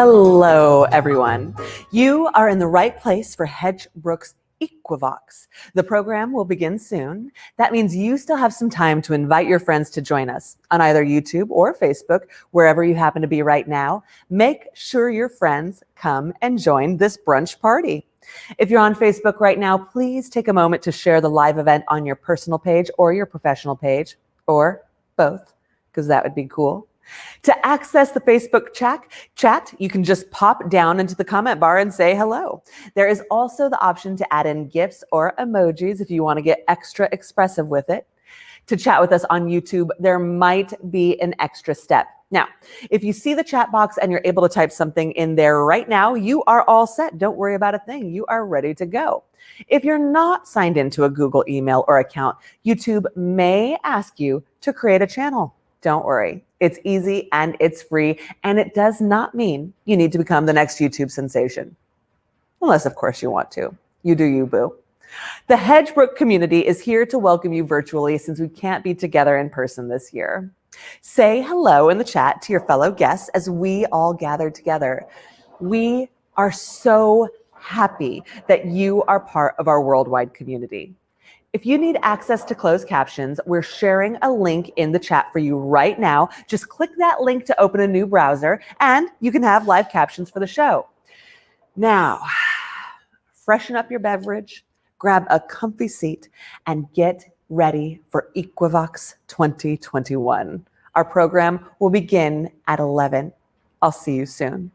Hello, everyone. You are in the right place for Hedgebrook Equivox. The program will begin soon. That means you still have some time to invite your friends to join us on either YouTube or Facebook, wherever you happen to be right now. Make sure your friends come and join this brunch party. If you're on Facebook right now, please take a moment to share the live event on your personal page or your professional page, or both, because that would be cool. To access the Facebook chat, you can just pop down into the comment bar and say hello. There is also the option to add in GIFs or emojis if you want to get extra expressive with it. To chat with us on YouTube, there might be an extra step. Now, if you see the chat box and you're able to type something in there right now, you are all set. Don't worry about a thing. You are ready to go. If you're not signed into a Google email or account, YouTube may ask you to create a channel. Don't worry. It's easy and it's free, and it does not mean you need to become the next YouTube sensation. Unless, of course, you want to. You do you, boo. The Hedgebrook community is here to welcome you virtually since we can't be together in person this year. Say hello in the chat to your fellow guests as we all gather together. We are so happy that you are part of our worldwide community. If you need access to closed captions, we're sharing a link in the chat for you right now. Just click that link to open a new browser and you can have live captions for the show. Now, freshen up your beverage, grab a comfy seat, and get ready for Equivox 2021. Our program will begin at 11. I'll see you soon.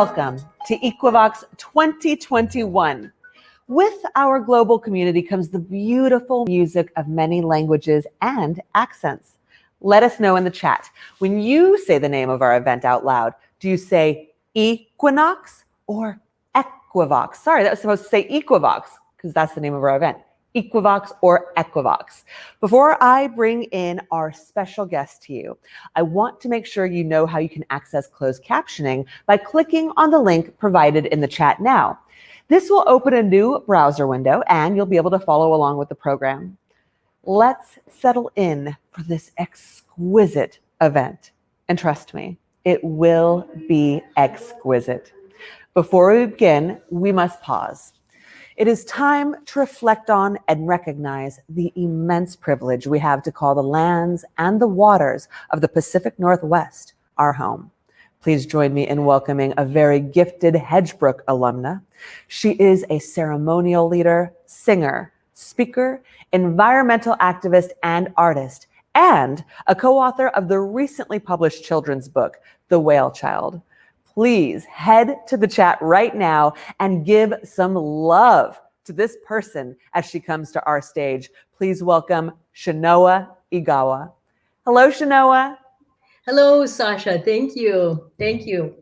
Welcome to Equivox 2021. With our global community comes the beautiful music of many languages and accents. Let us know in the chat. When you say the name of our event out loud, do you say Equinox or Equivox? Sorry, that was supposed to say Equivox because that's the name of our event. Equivox or Equivox. Before I bring in our special guest to you, I want to make sure you know how you can access closed captioning by clicking on the link provided in the chat now. This will open a new browser window and you'll be able to follow along with the program. Let's settle in for this exquisite event. And trust me, it will be exquisite. Before we begin, we must pause. It is time to reflect on and recognize the immense privilege we have to call the lands and the waters of the Pacific Northwest our home. Please join me in welcoming a very gifted Hedgebrook alumna. She is a ceremonial leader, singer, speaker, environmental activist, and artist, and a co-author of the recently published children's book, The Whale Child. Please head to the chat right now and give some love to this person as she comes to our stage. Please welcome Chenoa Egawa. Hello, Chenoa. Hello, Sasha. Thank you. Thank you.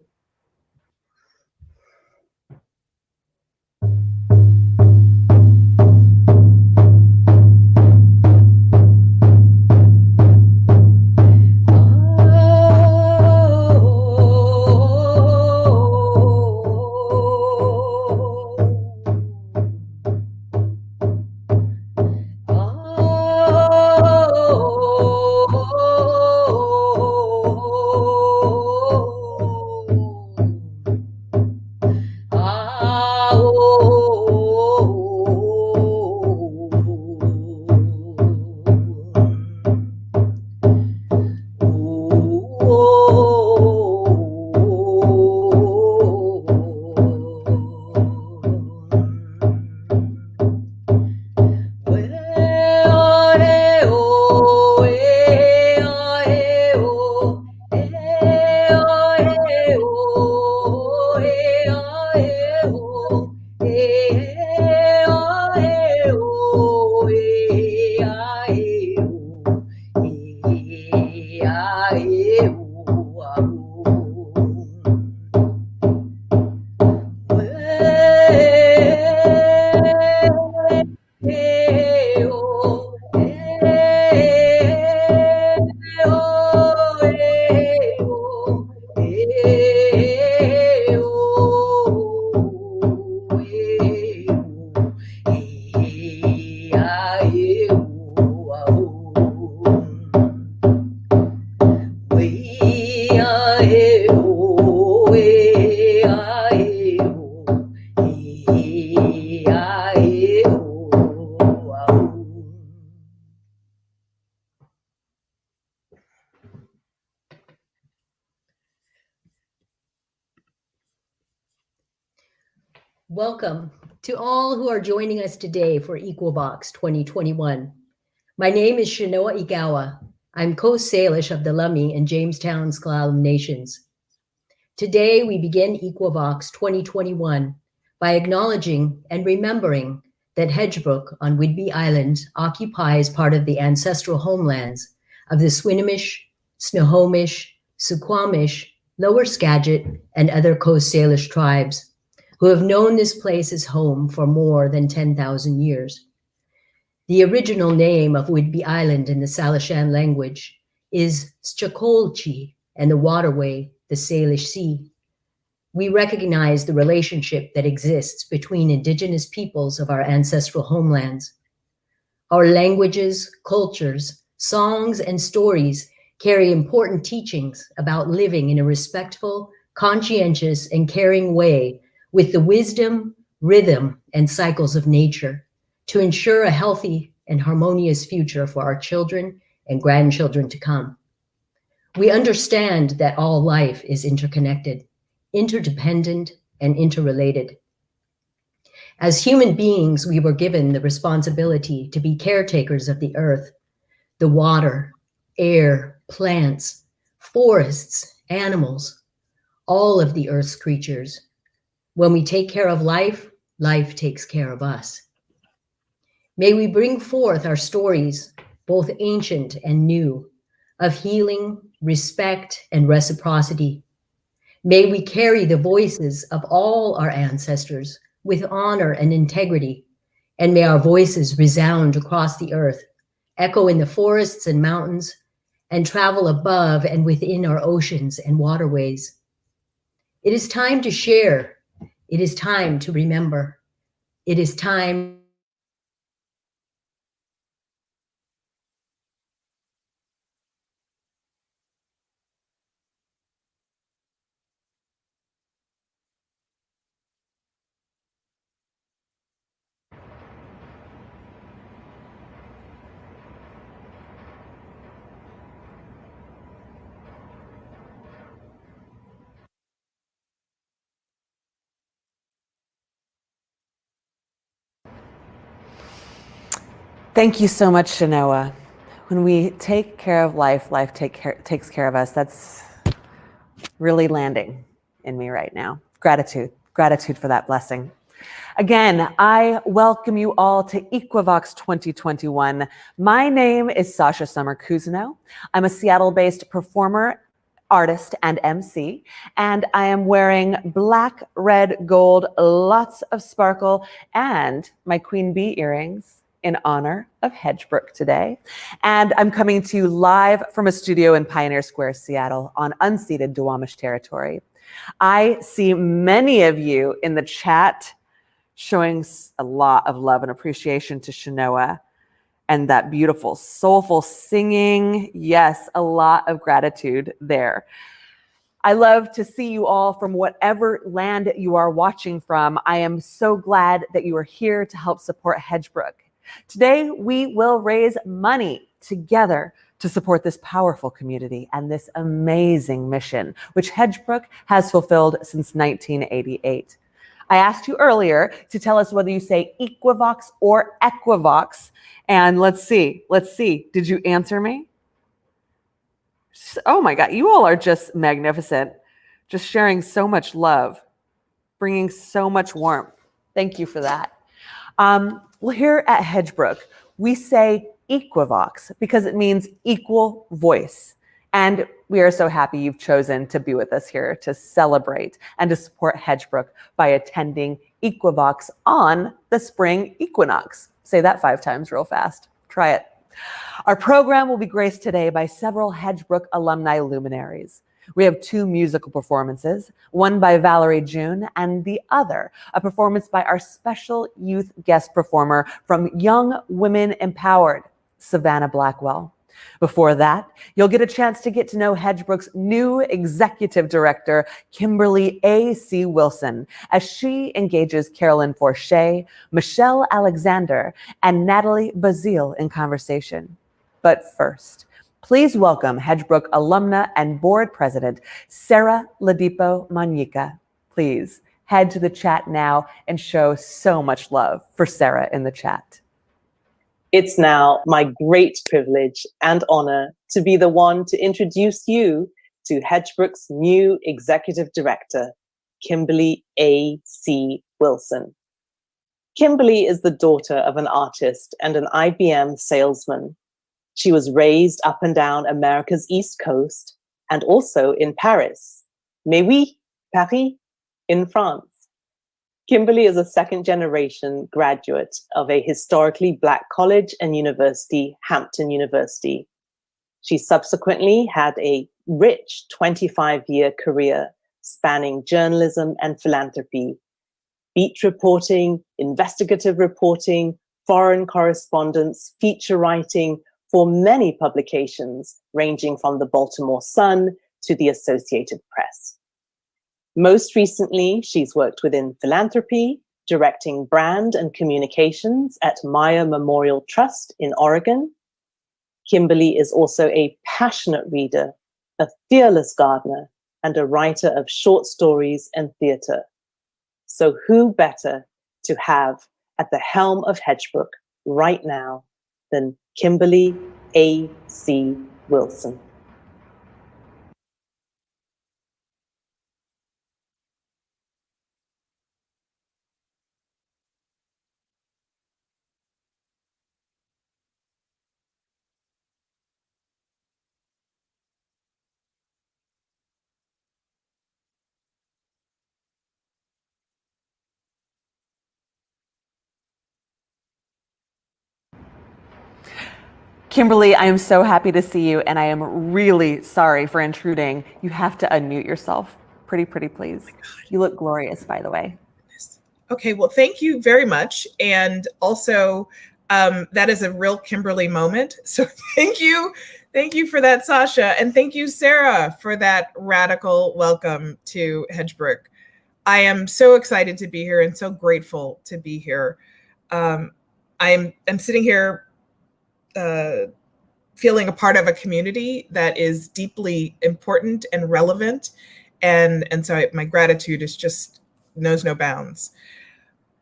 Welcome to all who are joining us today for Equivox 2021. My name is Chenoa Egawa. I'm co-Salish of the Alumnae and Jamestown Sklallam Nations. Today, we begin Equivox 2021 by acknowledging and remembering that Hedgebrook on Whidbey Island occupies part of the ancestral homelands of the Swinomish, Snohomish, Suquamish, Lower Skagit, and other Coast Salish tribes, who have known this place as home for more than 10,000 years. The original name of Whidbey Island in the Salishan language is Schakolchi, and the waterway, the Salish Sea. We recognize the relationship that exists between indigenous peoples of our ancestral homelands. Our languages, cultures, songs, and stories carry important teachings about living in a respectful, conscientious, and caring way with the wisdom, rhythm, and cycles of nature to ensure a healthy and harmonious future for our children and grandchildren to come. We understand that all life is interconnected, interdependent, and interrelated. As human beings, we were given the responsibility to be caretakers of the earth, the water, air, plants, forests, animals, all of the Earth's creatures. When we take care of life, life takes care of us. May we bring forth our stories, both ancient and new, of healing, respect, and reciprocity. May we carry the voices of all our ancestors with honor and integrity, and may our voices resound across the earth, echo in the forests and mountains, and travel above and within our oceans and waterways. It is time to share. It is time to remember. It is time. Thank you so much, Chenoa. When we take care of life, life takes care of us. That's really landing in me right now. Gratitude for that blessing. Again, I welcome you all to Equivox 2021. My name is Sasha Summer Cousineau. I'm a Seattle-based performer, artist, and MC, and I am wearing black, red, gold, lots of sparkle, and my queen bee earrings in honor of Hedgebrook today. And I'm coming to you live from a studio in Pioneer Square, Seattle, on unceded Duwamish territory. I see many of you in the chat showing a lot of love and appreciation to Chenoa and that beautiful, soulful singing. Yes, a lot of gratitude there. I love to see you all from whatever land you are watching from. I am so glad that you are here to help support Hedgebrook. Today, we will raise money together to support this powerful community and this amazing mission, which Hedgebrook has fulfilled since 1988. I asked you earlier to tell us whether you say Equivox or Equivox, and let's see. Did you answer me? Oh my God, you all are just magnificent. Just sharing so much love, bringing so much warmth. Thank you for that. Well, here at Hedgebrook, we say Equivox because it means equal voice. And we are so happy you've chosen to be with us here to celebrate and to support Hedgebrook by attending Equivox on the spring equinox. Say that 5 times real fast. Try it. Our program will be graced today by several Hedgebrook alumni luminaries. We have 2 musical performances, one by Valerie June and the other a performance by our special youth guest performer from Young Women Empowered, Savannah Blackwell. Before that, you'll get a chance to get to know Hedgebrook's new executive director, Kimberly A.C. Wilson, as she engages Carolyn Forché, Michelle Alexander, and Natalie Baszile in conversation. But first, please welcome Hedgebrook alumna and board president, Sarah Ladipo Manyika. Please head to the chat now and show so much love for Sarah in the chat. It's now my great privilege and honor to be the one to introduce you to Hedgebrook's new executive director, Kimberly A.C. Wilson. Kimberly is the daughter of an artist and an IBM salesman. She was raised up and down America's East Coast and also in Paris. Mais oui, Paris, in France. Kimberly is a second-generation graduate of a historically Black college and university, Hampton University. She subsequently had a rich 25-year career spanning journalism and philanthropy, beat reporting, investigative reporting, foreign correspondence, feature writing for many publications, ranging from the Baltimore Sun to the Associated Press. Most recently, she's worked within philanthropy, directing brand and communications at Maya Memorial Trust in Oregon. Kimberly is also a passionate reader, a fearless gardener, and a writer of short stories and theater. So who better to have at the helm of Hedgebrook right now than Kimberly A.C. Wilson? Kimberly, I am so happy to see you, and I am really sorry for intruding. You have to unmute yourself. Pretty, please. You look glorious, by the way. Okay, well, thank you very much. And also, that is a real Kimberly moment. So thank you. Thank you for that, Sasha. And thank you, Sarah, for that radical welcome to Hedgebrook. I am so excited to be here and so grateful to be here. I'm sitting here feeling a part of a community that is deeply important and relevant. And so my gratitude is just knows no bounds.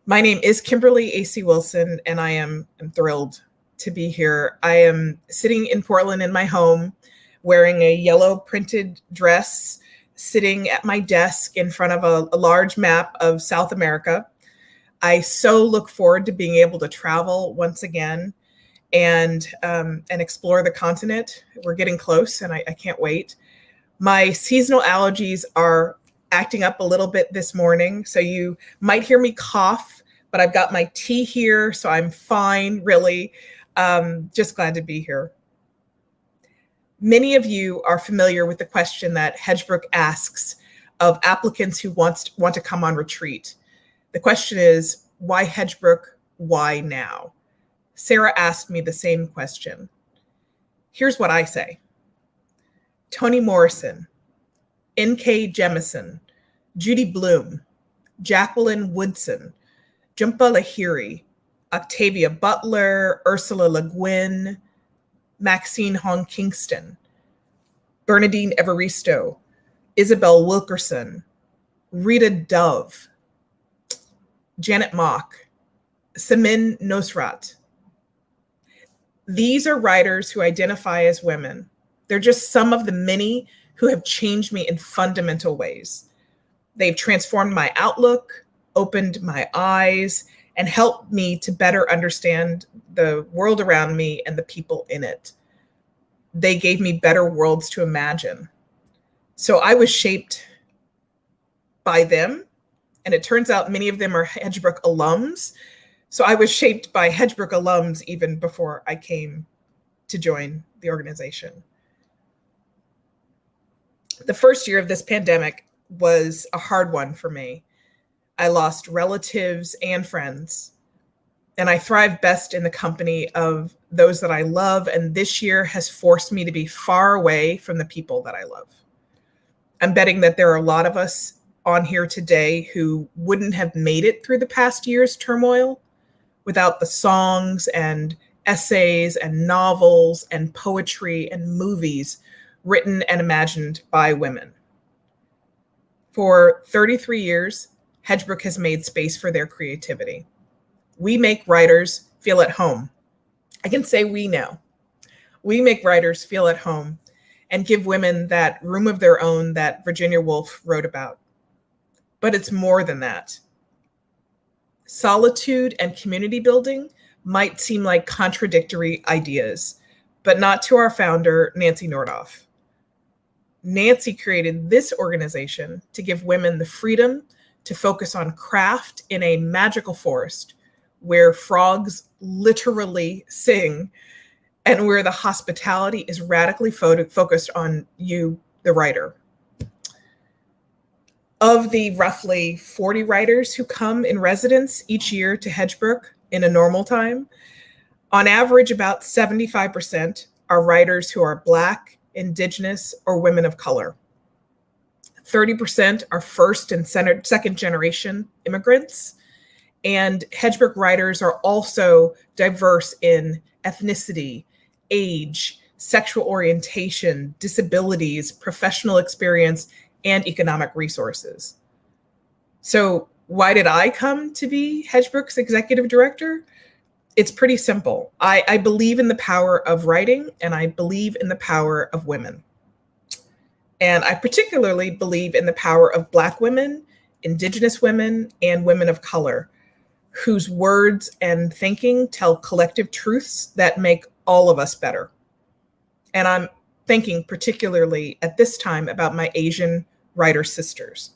My name is Kimberly A.C. Wilson, and I'm thrilled to be here. I am sitting in Portland in my home, wearing a yellow printed dress, sitting at my desk in front of a large map of South America. I so look forward to being able to travel once again and explore the continent. We're getting close, and I can't wait. My seasonal allergies are acting up a little bit this morning, so you might hear me cough, but I've got my tea here, so I'm fine, really. Just glad to be here. Many of you are familiar with the question that Hedgebrook asks of applicants who want to come on retreat. The question is, why Hedgebrook? Why now? Sarah asked me the same question. Here's what I say. Toni Morrison, N.K. Jemisin, Judy Blume, Jacqueline Woodson, Jhumpa Lahiri, Octavia Butler, Ursula Le Guin, Maxine Hong Kingston, Bernadine Evaristo, Isabel Wilkerson, Rita Dove, Janet Mock, Samin Nosrat. These are writers who identify as women. They're just some of the many who have changed me in fundamental ways. They've transformed my outlook, opened my eyes, and helped me to better understand the world around me and the people in it. They gave me better worlds to imagine. So I was shaped by them, and it turns out many of them are Hedgebrook alums. So I was shaped by Hedgebrook alums even before I came to join the organization. The first year of this pandemic was a hard one for me. I lost relatives and friends, and I thrive best in the company of those that I love, and this year has forced me to be far away from the people that I love. I'm betting that there are a lot of us on here today who wouldn't have made it through the past year's turmoil without the songs and essays and novels and poetry and movies written and imagined by women. For 33 years, Hedgebrook has made space for their creativity. We make writers feel at home. I can say we now. We make writers feel at home and give women that room of their own that Virginia Woolf wrote about. But it's more than that. Solitude and community building might seem like contradictory ideas, but not to our founder, Nancy Nordoff. Nancy created this organization to give women the freedom to focus on craft in a magical forest where frogs literally sing and where the hospitality is radically focused on you, the writer. Of the roughly 40 writers who come in residence each year to Hedgebrook in a normal time, on average, about 75% are writers who are Black, Indigenous, or women of color. 30% are first and second generation immigrants, and Hedgebrook writers are also diverse in ethnicity, age, sexual orientation, disabilities, professional experience, and economic resources. So why did I come to be Hedgebrook's executive director? It's pretty simple. I believe in the power of writing, and I believe in the power of women. And I particularly believe in the power of Black women, Indigenous women, and women of color, whose words and thinking tell collective truths that make all of us better. And I'm thinking particularly at this time about my Asian writer sisters.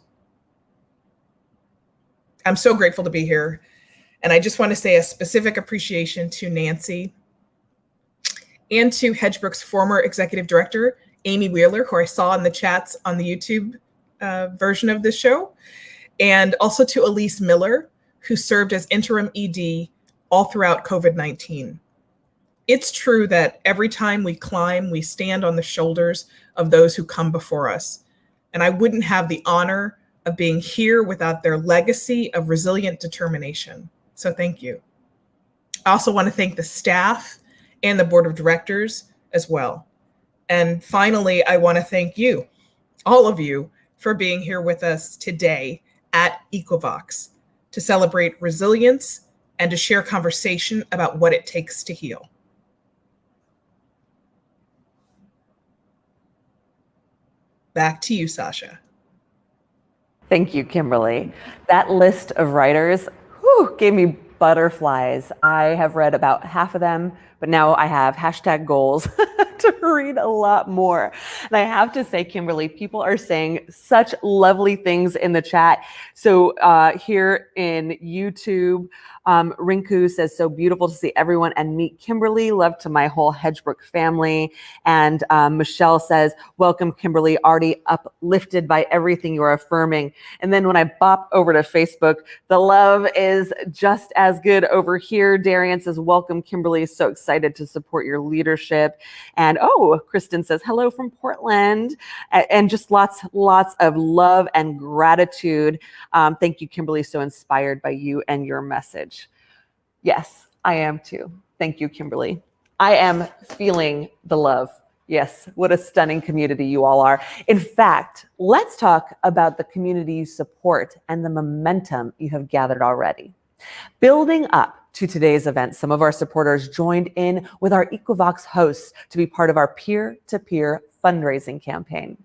I'm so grateful to be here. And I just want to say a specific appreciation to Nancy and to Hedgebrook's former executive director, Amy Wheeler, who I saw in the chats on the YouTube version of this show, and also to Elise Miller, who served as interim ED all throughout COVID-19. It's true that every time we climb, we stand on the shoulders of those who come before us. And I wouldn't have the honor of being here without their legacy of resilient determination. So thank you. I also want to thank the staff and the board of directors as well. And finally, I want to thank you, all of you, for being here with us today at Equivox to celebrate resilience and to share conversation about what it takes to heal. Back to you, Sasha. Thank you, Kimberly. That list of writers gave me butterflies. I have read about half of them, but now I have hashtag goals to read a lot more. And I have to say, Kimberly, people are saying such lovely things in the chat. So here in YouTube, Rinku says, so beautiful to see everyone and meet Kimberly. Love to my whole Hedgebrook family. And Michelle says, welcome, Kimberly, already uplifted by everything you're affirming. And then when I bop over to Facebook, the love is just as good over here. Darian says, welcome, Kimberly. So excited to support your leadership. And Kristen says, hello from Portland. And just lots of love and gratitude. Thank you, Kimberly. So inspired by you and your message. Yes, I am too. Thank you, Kimberly. I am feeling the love. Yes, what a stunning community you all are. In fact, let's talk about the community you support and the momentum you have gathered already. Building up to today's event, some of our supporters joined in with our Equivox hosts to be part of our peer-to-peer fundraising campaign.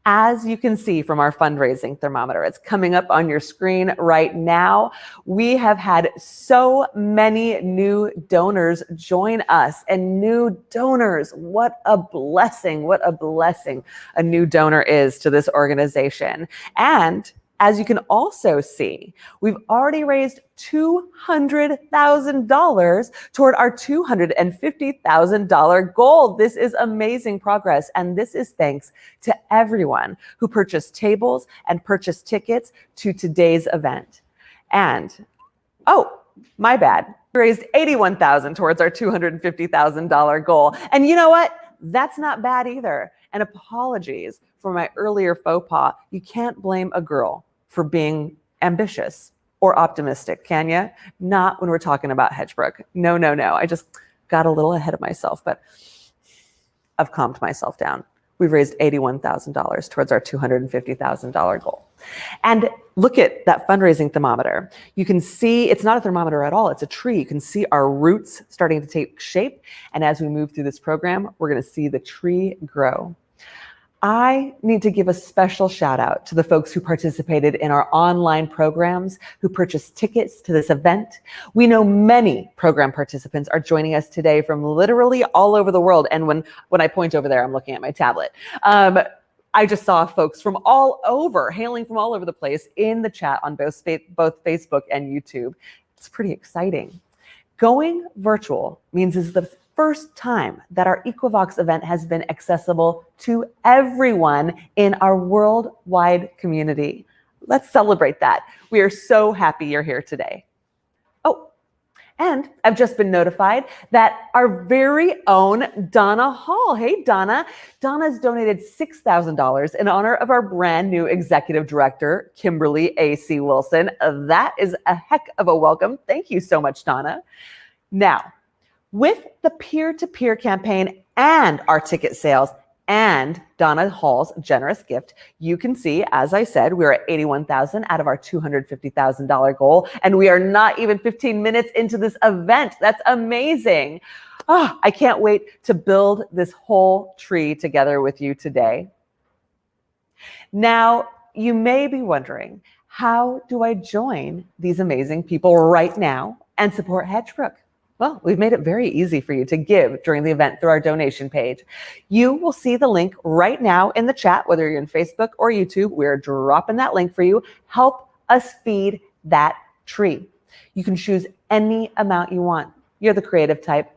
As you can see from our fundraising thermometer, it's coming up on your screen right now. We have had so many new donors join us, and new donors, what a blessing a new donor is to this organization. And as you can also see, we've already raised $200,000 toward our $250,000 goal. This is amazing progress. And this is thanks to everyone who purchased tables and purchased tickets to today's event. And, my bad, we raised $81,000 towards our $250,000 goal. And you know what? That's not bad either. And apologies for my earlier faux pas. You can't blame a girl for being ambitious or optimistic, can you? Not when we're talking about Hedgebrook. No. I just got a little ahead of myself, but I've calmed myself down. We've raised $81,000 towards our $250,000 goal. And look at that fundraising thermometer. You can see it's not a thermometer at all. It's a tree. You can see our roots starting to take shape. And as we move through this program, we're going to see the tree grow. I need to give a special shout out to the folks who participated in our online programs, who purchased tickets to this event. We know many program participants are joining us today from literally all over the world. And when I point over there, I'm looking at my tablet. I just saw folks from all over, hailing from all over the place in the chat on both Facebook and YouTube. It's pretty exciting. Going virtual means it's the first time that our Equivox event has been accessible to everyone in our worldwide community. Let's celebrate that. We are so happy you're here today. And I've just been notified that our very own Donna Hall. Hey, Donna. Donna's donated $6,000 in honor of our brand new executive director, Kimberly A.C. Wilson. That is a heck of a welcome. Thank you so much, Donna. Now, with the peer-to-peer campaign and our ticket sales and Donna Hall's generous gift, you can see, as I said, we're at $81,000 out of our $250,000 goal, and we are not even 15 minutes into this event. That's amazing. I can't wait to build this whole tree together with you today. Now, you may be wondering, how do I join these amazing people right now and support Hedgebrook? Well, we've made it very easy for you to give during the event through our donation page. You will see the link right now in the chat, whether you're in Facebook or YouTube. We're dropping that link for you. Help us feed that tree. You can choose any amount you want. You're the creative type.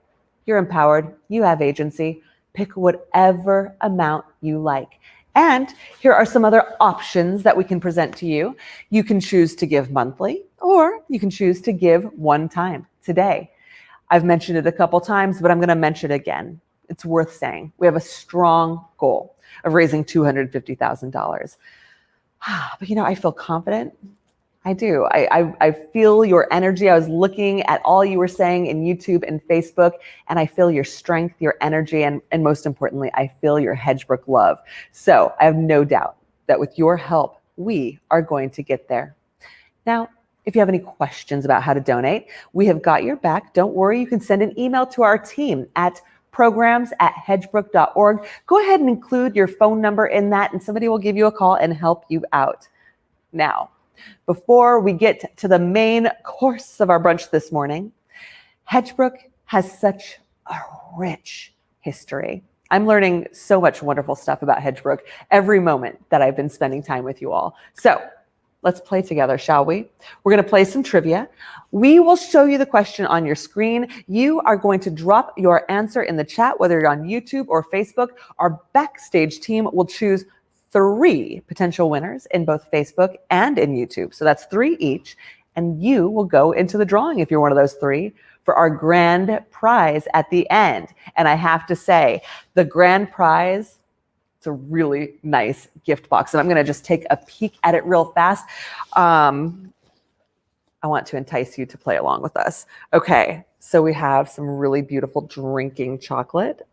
You're empowered. You have agency. Pick whatever amount you like. And here are some other options that we can present to you. You can choose to give monthly, or you can choose to give one time today. I've mentioned it a couple times, but I'm going to mention it again. It's worth saying. We have a strong goal of raising $250,000. But I feel confident. I do. I feel your energy. I was looking at all you were saying in YouTube and Facebook, and I feel your strength, your energy, and most importantly, I feel your Hedgebrook love. So I have no doubt that with your help, we are going to get there. Now, if you have any questions about how to donate, we have got your back. Don't worry. You can send an email to our team at programs@hedgebrook.org. Go ahead and include your phone number in that, and somebody will give you a call and help you out. Now, before we get to the main course of our brunch this morning, Hedgebrook has such a rich history. I'm learning so much wonderful stuff about Hedgebrook every moment that I've been spending time with you all. So let's play together, shall we? We're going to play some trivia. We will show you the question on your screen. You are going to drop your answer in the chat, whether you're on YouTube or Facebook. Our backstage team will choose 3 potential winners in both Facebook and in YouTube. So that's 3 each. And you will go into the drawing if you're one of those 3 for our grand prize at the end. And I have to say, the grand prize, it's a really nice gift box. And I'm going to just take a peek at it real fast. I want to entice you to play along with us. Okay, so we have some really beautiful drinking chocolate.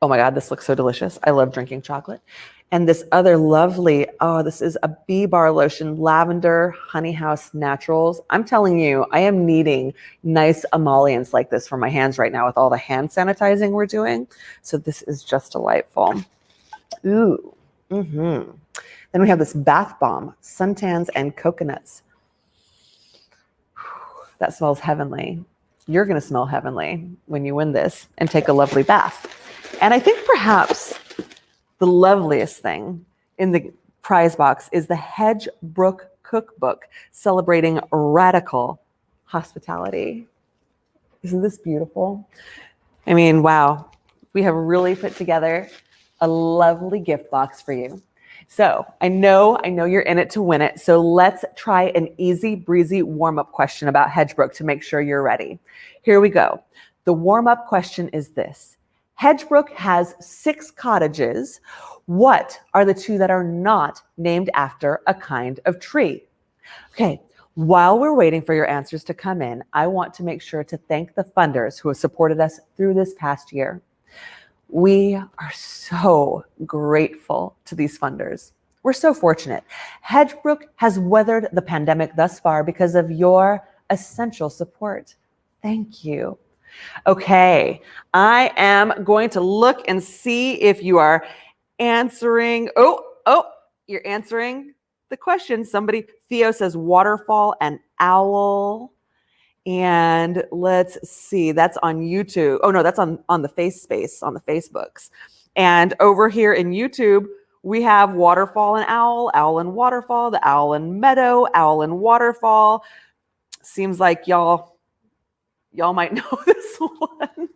Oh my God, this looks so delicious. I love drinking chocolate. And this other lovely, this is a bee bar lotion, lavender, honey house naturals. I'm telling you, I am needing nice emollients like this for my hands right now with all the hand sanitizing we're doing. So this is just delightful. Ooh. Then we have this bath bomb, suntans and coconuts. That smells heavenly. You're going to smell heavenly when you win this and take a lovely bath. And I think perhaps the loveliest thing in the prize box is the Hedgebrook cookbook celebrating radical hospitality. Isn't this beautiful? I mean, wow. We have really put together a lovely gift box for you. So I know you're in it to win it. So let's try an easy breezy warm-up question about Hedgebrook to make sure you're ready. Here we go. The warm-up question is this. Hedgebrook has 6 cottages. What are the 2 that are not named after a kind of tree? Okay, while we're waiting for your answers to come in, I want to make sure to thank the funders who have supported us through this past year. We are so grateful to these funders. We're so fortunate. Hedgebrook has weathered the pandemic thus far because of your essential support. Thank you. Okay, I am going to look and see if you are answering. Oh, you're answering the question. Theo says waterfall and owl. And let's see, that's on YouTube. Oh no, that's on the face space, on the Facebooks. And over here in YouTube, we have waterfall and owl and waterfall, the owl and meadow, owl and waterfall. Seems like y'all might know this one.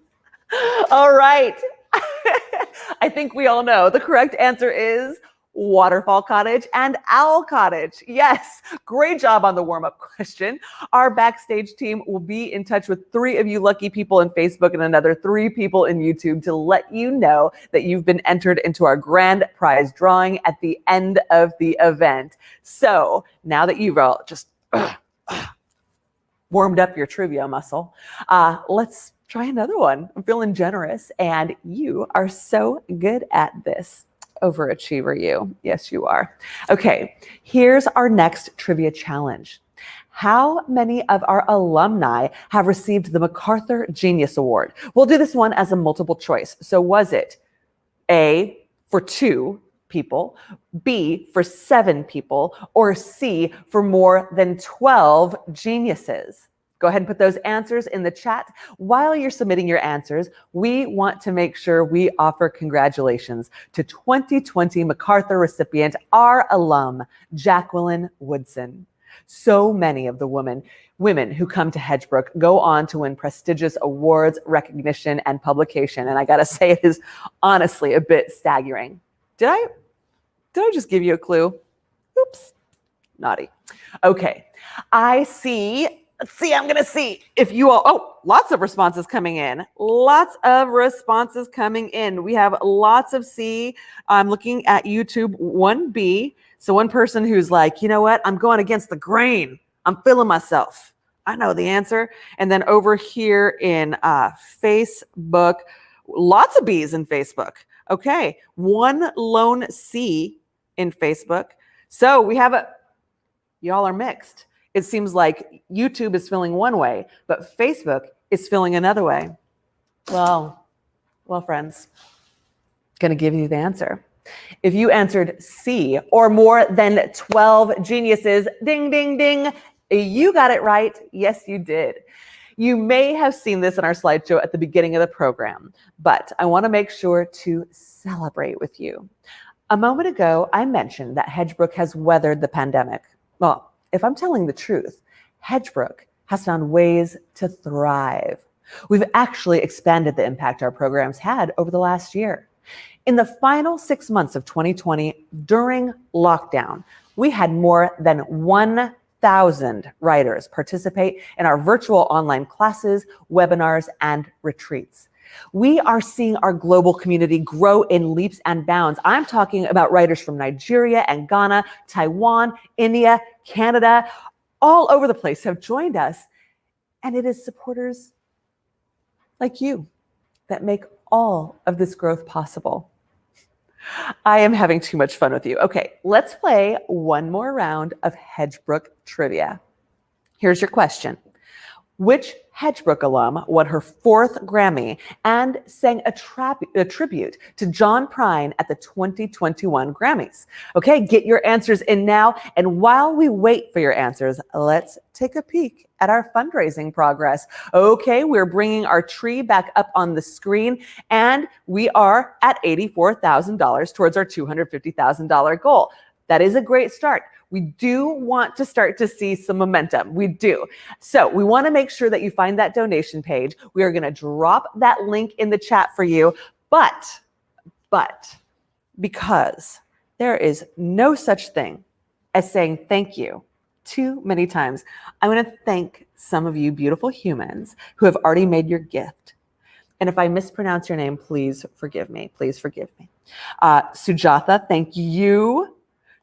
All right. I think we all know the correct answer is Waterfall Cottage and Owl Cottage. Yes, great job on the warm-up question. Our backstage team will be in touch with 3 of you lucky people in Facebook and another 3 people in YouTube to let you know that you've been entered into our grand prize drawing at the end of the event. So now that you've all just warmed up your trivia muscle, let's try another one. I'm feeling generous, and you are so good at this. Overachiever, you. Yes, you are. Okay, here's our next trivia challenge. How many of our alumni have received the MacArthur Genius Award? We'll do this one as a multiple choice. So was it A, for 2 people, B, for 7 people, or C, for more than 12 geniuses? Go ahead and put those answers in the chat. While you're submitting your answers, we want to make sure we offer congratulations to 2020 MacArthur recipient, our alum, Jacqueline Woodson. So many of the women who come to Hedgebrook go on to win prestigious awards, recognition, and publication. And I gotta say, it is honestly a bit staggering. Did I just give you a clue? Oops, naughty. Okay, let's see, I'm gonna see if you all, lots of responses coming in. Lots of responses coming in. We have lots of C. I'm looking at YouTube 1B. So one person who's like, you know what? I'm going against the grain. I'm feeling myself. I know the answer. And then over here in Facebook, lots of B's in Facebook. Okay, one lone C in Facebook. So we have y'all are mixed. It seems like YouTube is feeling one way, but Facebook is feeling another way. Well, friends, gonna give you the answer. If you answered C or more than 12 geniuses, ding, ding, ding, you got it right. Yes, you did. You may have seen this in our slideshow at the beginning of the program, but I want to make sure to celebrate with you. A moment ago, I mentioned that Hedgebrook has weathered the pandemic. Well, if I'm telling the truth, Hedgebrook has found ways to thrive. We've actually expanded the impact our programs had over the last year. In the final 6 months of 2020, during lockdown, we had more than 1,000 writers participate in our virtual online classes, webinars, and retreats. We are seeing our global community grow in leaps and bounds. I'm talking about writers from Nigeria and Ghana, Taiwan, India, Canada, all over the place have joined us. And it is supporters like you that make all of this growth possible. I am having too much fun with you. Okay, let's play one more round of Hedgebrook trivia. Here's your question. Which Hedgebrook alum won her 4th Grammy and sang a tribute to John Prine at the 2021 Grammys? Okay, get your answers in now. And while we wait for your answers, let's take a peek at our fundraising progress. Okay, we're bringing our tree back up on the screen, and we are at $84,000 towards our $250,000 goal. That is a great start. We do want to start to see some momentum. We do. So we want to make sure that you find that donation page. We are going to drop that link in the chat for you. But because there is no such thing as saying thank you too many times, I want to thank some of you beautiful humans who have already made your gift. And if I mispronounce your name, please forgive me. Please forgive me. Sujatha, thank you.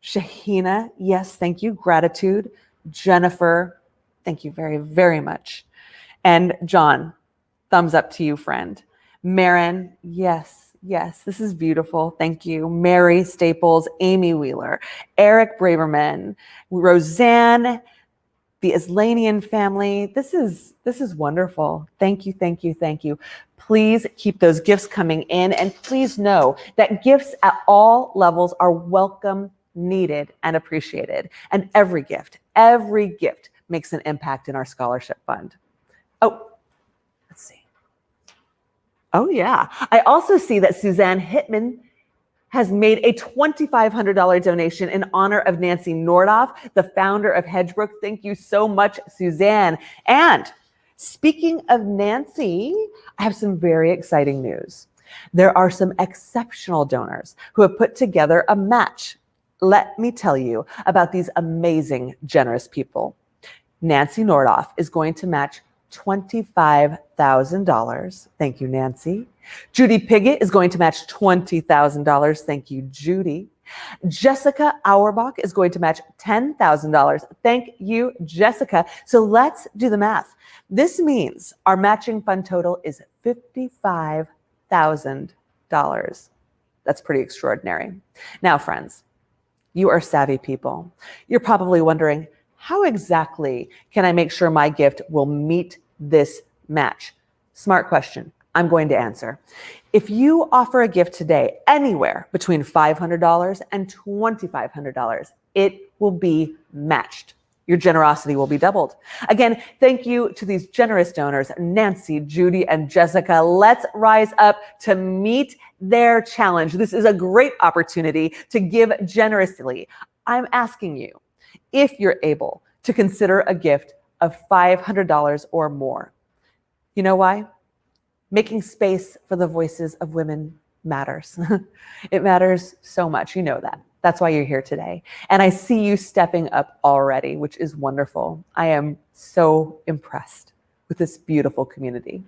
Shahina, yes, thank you. Gratitude. Jennifer, thank you very, very much. And John, thumbs up to you, friend. Marin, yes, this is beautiful. Thank you. Mary Staples, Amy Wheeler, Eric Braverman, Roseanne, the Islanian family. This is wonderful. Thank you, thank you, thank you. Please keep those gifts coming in, and please know that gifts at all levels are welcome, needed, and appreciated. And every gift makes an impact in our scholarship fund. Oh, let's see. Oh yeah. I also see that Suzanne Hittman has made a $2,500 donation in honor of Nancy Nordoff, the founder of Hedgebrook. Thank you so much, Suzanne. And speaking of Nancy, I have some very exciting news. There are some exceptional donors who have put together a match. Let me tell you about these amazing, generous people. Nancy Nordoff is going to match $25,000. Thank you, Nancy. Judy Piggott is going to match $20,000. Thank you, Judy. Jessica Auerbach is going to match $10,000. Thank you, Jessica. So let's do the math. This means our matching fund total is $55,000. That's pretty extraordinary. Now, friends, you are savvy people. You're probably wondering, how exactly can I make sure my gift will meet this match? Smart question. I'm going to answer. If you offer a gift today anywhere between $500 and $2,500, it will be matched. Your generosity will be doubled. Again, thank you to these generous donors, Nancy, Judy, and Jessica. Let's rise up to meet their challenge. This is a great opportunity to give generously. I'm asking you, if you're able to consider a gift of $500 or more. You know why? Making space for the voices of women matters. It matters so much. You know that. That's why you're here today. And I see you stepping up already, which is wonderful. I am so impressed with this beautiful community.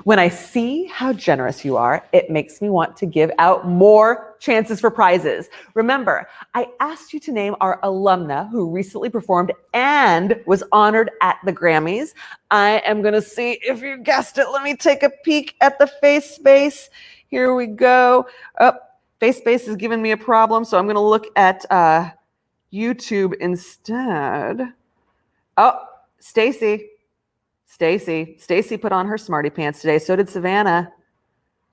When I see how generous you are, it makes me want to give out more chances for prizes. Remember, I asked you to name our alumna who recently performed and was honored at the Grammys. I am going to see if you guessed it. Let me take a peek at the face space. Here we go. Oh, face space is giving me a problem, so I'm going to look at YouTube instead. Oh, Stacy put on her smarty pants today. So did Savannah.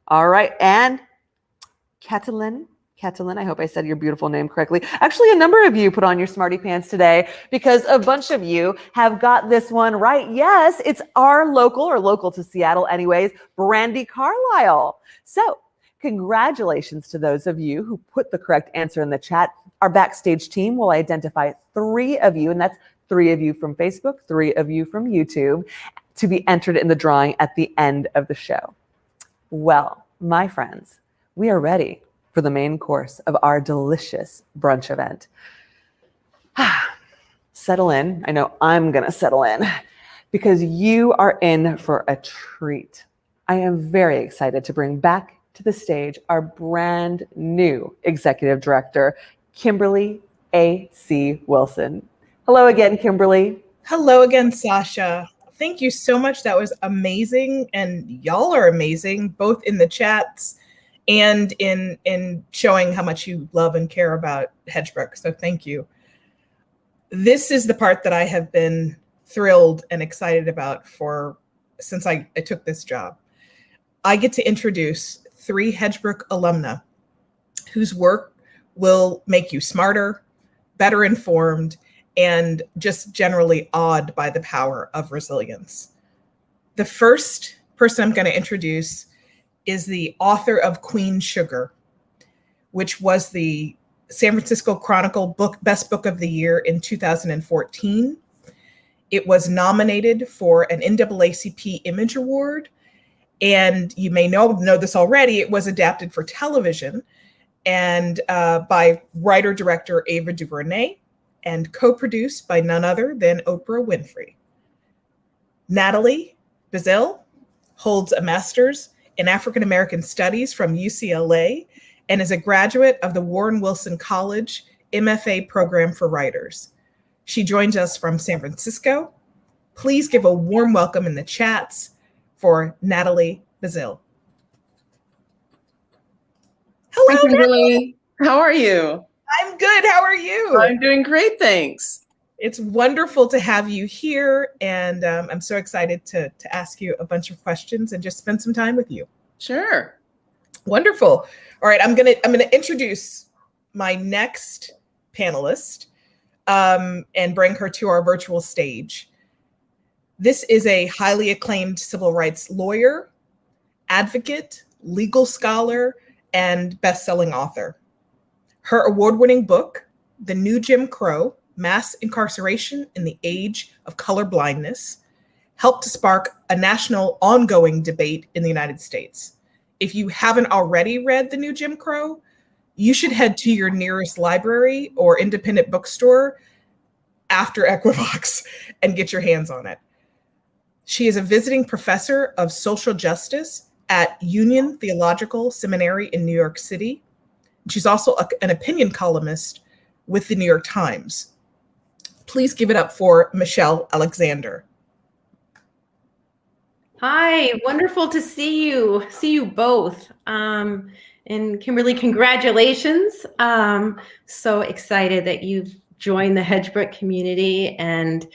All right. And Catalin, I hope I said your beautiful name correctly. Actually, a number of you put on your smarty pants today because a bunch of you have got this one right. Yes, it's our local to Seattle anyways, Brandy Carlisle. So congratulations to those of you who put the correct answer in the chat. Our backstage team will identify 3 of you, and that's 3 of you from Facebook, 3 of you from YouTube, to be entered in the drawing at the end of the show. Well, my friends, we are ready for the main course of our delicious brunch event. Settle in. I know I'm going to settle in because you are in for a treat. I am very excited to bring back to the stage our brand new executive director, Kimberly A.C. Wilson. Hello again, Kimberly. Hello again, Sasha. Thank you so much. That was amazing. And y'all are amazing, both in the chats and in showing how much you love and care about Hedgebrook. So thank you. This is the part that I have been thrilled and excited about since I took this job. I get to introduce 3 Hedgebrook alumna whose work will make you smarter, better informed, and just generally awed by the power of resilience. The first person I'm going to introduce is the author of Queen Sugar, which was the San Francisco Chronicle Best Book of the Year in 2014. It was nominated for an NAACP Image Award, and you may know this already. It was adapted for television and by writer-director Ava DuVernay, and co-produced by none other than Oprah Winfrey. Natalie Baszile holds a master's in African American Studies from UCLA and is a graduate of the Warren Wilson College MFA program for writers. She joins us from San Francisco. Please give a warm welcome in the chats for Natalie Baszile. Hello, Hi, Kimberly. How are you? I'm good. How are you? I'm doing great, thanks. It's wonderful to have you here, and I'm so excited to ask you a bunch of questions and just spend some time with you. Sure. Wonderful. All right, I'm gonna introduce my next panelist and bring her to our virtual stage. This is a highly acclaimed civil rights lawyer, advocate, legal scholar, and best-selling author. Her award-winning book, The New Jim Crow: Mass Incarceration in the Age of Colorblindness, helped to spark a national ongoing debate in the United States. If you haven't already read The New Jim Crow, you should head to your nearest library or independent bookstore after Equivox and get your hands on it. She is a visiting professor of social justice at Union Theological Seminary in New York City. She's also an opinion columnist with the New York Times. Please give it up for Michelle Alexander. Hi, wonderful to see you both. And Kimberly, congratulations. So excited that you've joined the Hedgebrook community, and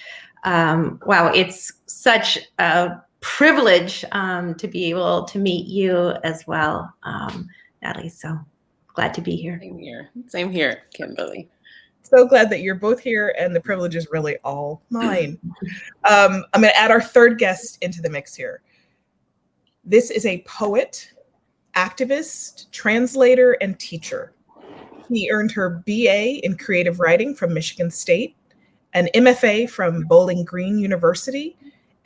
wow, it's such a privilege to be able to meet you as well, Natalie. So glad to be here. Same here, Kimberly. So glad that you're both here, and the privilege is really all mine. I'm going to add our third guest into the mix here. This is a poet, activist, translator, and teacher. He earned her BA in creative writing from Michigan State an MFA from Bowling Green University,